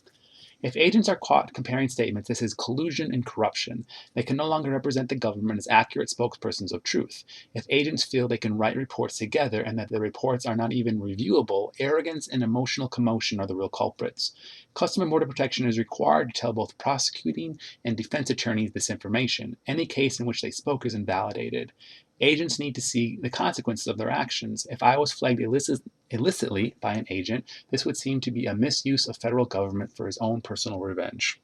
If agents are caught comparing statements, this is collusion and corruption. They can no longer represent the government as accurate spokespersons of truth. If agents feel they can write reports together and that the reports are not even reviewable, arrogance and emotional commotion are the real culprits. Customs and Border Protection is required to tell both prosecuting and defense attorneys this information. Any case in which they spoke is invalidated. Agents need to see the consequences of their actions. If I was flagged illicitly by an agent, this would seem to be a misuse of federal government for his own personal revenge.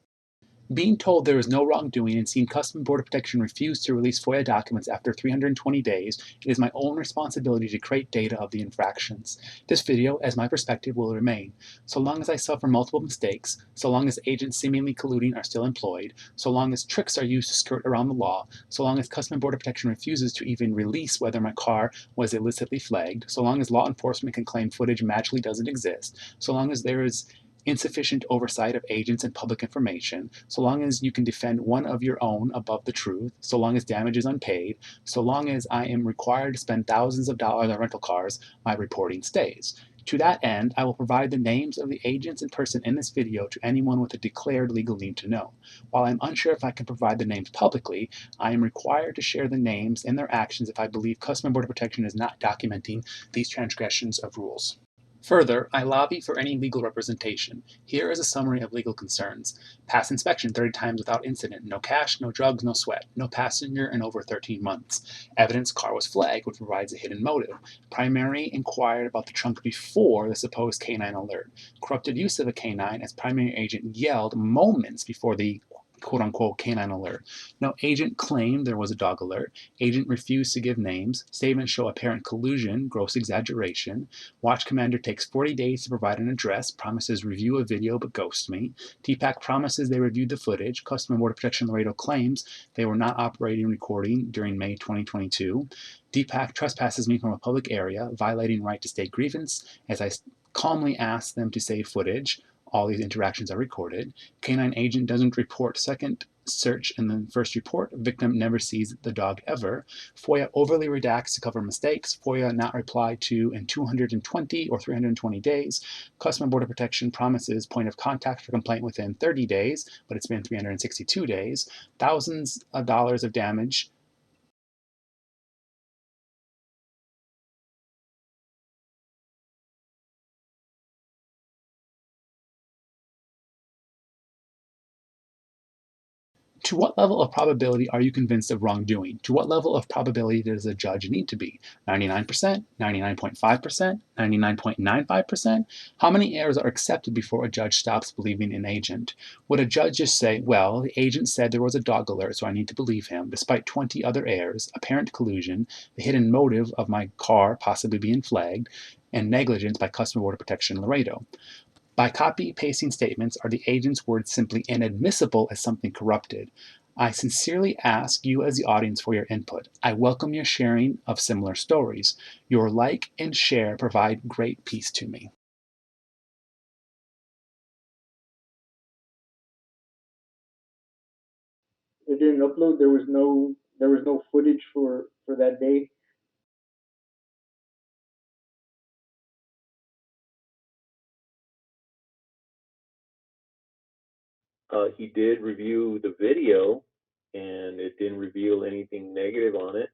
Being told there is no wrongdoing and seeing Customs and Border Protection refuse to release FOIA documents after 320 days, it is my own responsibility to create data of the infractions. This video, as my perspective, will remain. So long as I suffer multiple mistakes, so long as agents seemingly colluding are still employed, so long as tricks are used to skirt around the law, so long as Customs and Border Protection refuses to even release whether my car was illicitly flagged, so long as law enforcement can claim footage magically doesn't exist, so long as there is insufficient oversight of agents and public information, so long as you can defend one of your own above the truth, so long as damage is unpaid, so long as I am required to spend thousands of dollars on rental cars, my reporting stays. To that end, I will provide the names of the agents in person in this video to anyone with a declared legal need to know. While I'm unsure if I can provide the names publicly, I am required to share the names and their actions if I believe Customs and Border Protection is not documenting these transgressions of rules. Further, I lobby for any legal representation. Here is a summary of legal concerns. Pass inspection 30 times without incident. No cash, no drugs, no sweat. No passenger in over 13 months. Evidence car was flagged, which provides a hidden motive. Primary inquired about the trunk before the supposed canine alert. Corrupted use of a canine as primary agent yelled moments before the quote-unquote canine alert. No agent claimed there was a dog alert. Agent refused to give names. Statements show apparent collusion, gross exaggeration. Watch Commander takes 40 days to provide an address, promises review of video but ghosts me. TPAC promises they reviewed the footage. Customs and Border Protection Laredo claims they were not operating recording during May 2022. DPAC trespasses me from a public area, violating right to state grievance as I calmly ask them to save footage. All these interactions are recorded. Canine agent doesn't report second search in the first report. Victim never sees the dog ever. FOIA overly redacts to cover mistakes. FOIA not replied to in 220 or 320 days. Customs and Border Protection promises point of contact for complaint within 30 days, but it's been 362 days. Thousands of dollars of damage. To what level of probability are you convinced of wrongdoing? To what level of probability does a judge need to be? 99%? 99.5%? 99.95%? How many errors are accepted before a judge stops believing an agent? Would a judge just say, well, the agent said there was a dog alert, so I need to believe him, despite 20 other errors, apparent collusion, the hidden motive of my car possibly being flagged, and negligence by Customs and Border Protection Laredo? By copy-pasting statements, are the agent's words simply inadmissible as something corrupted? I sincerely ask you as the audience for your input. I welcome your sharing of similar stories. Your like and share provide great peace to me. It didn't upload. There was no footage for that day. He did review the video, and it didn't reveal anything negative on it.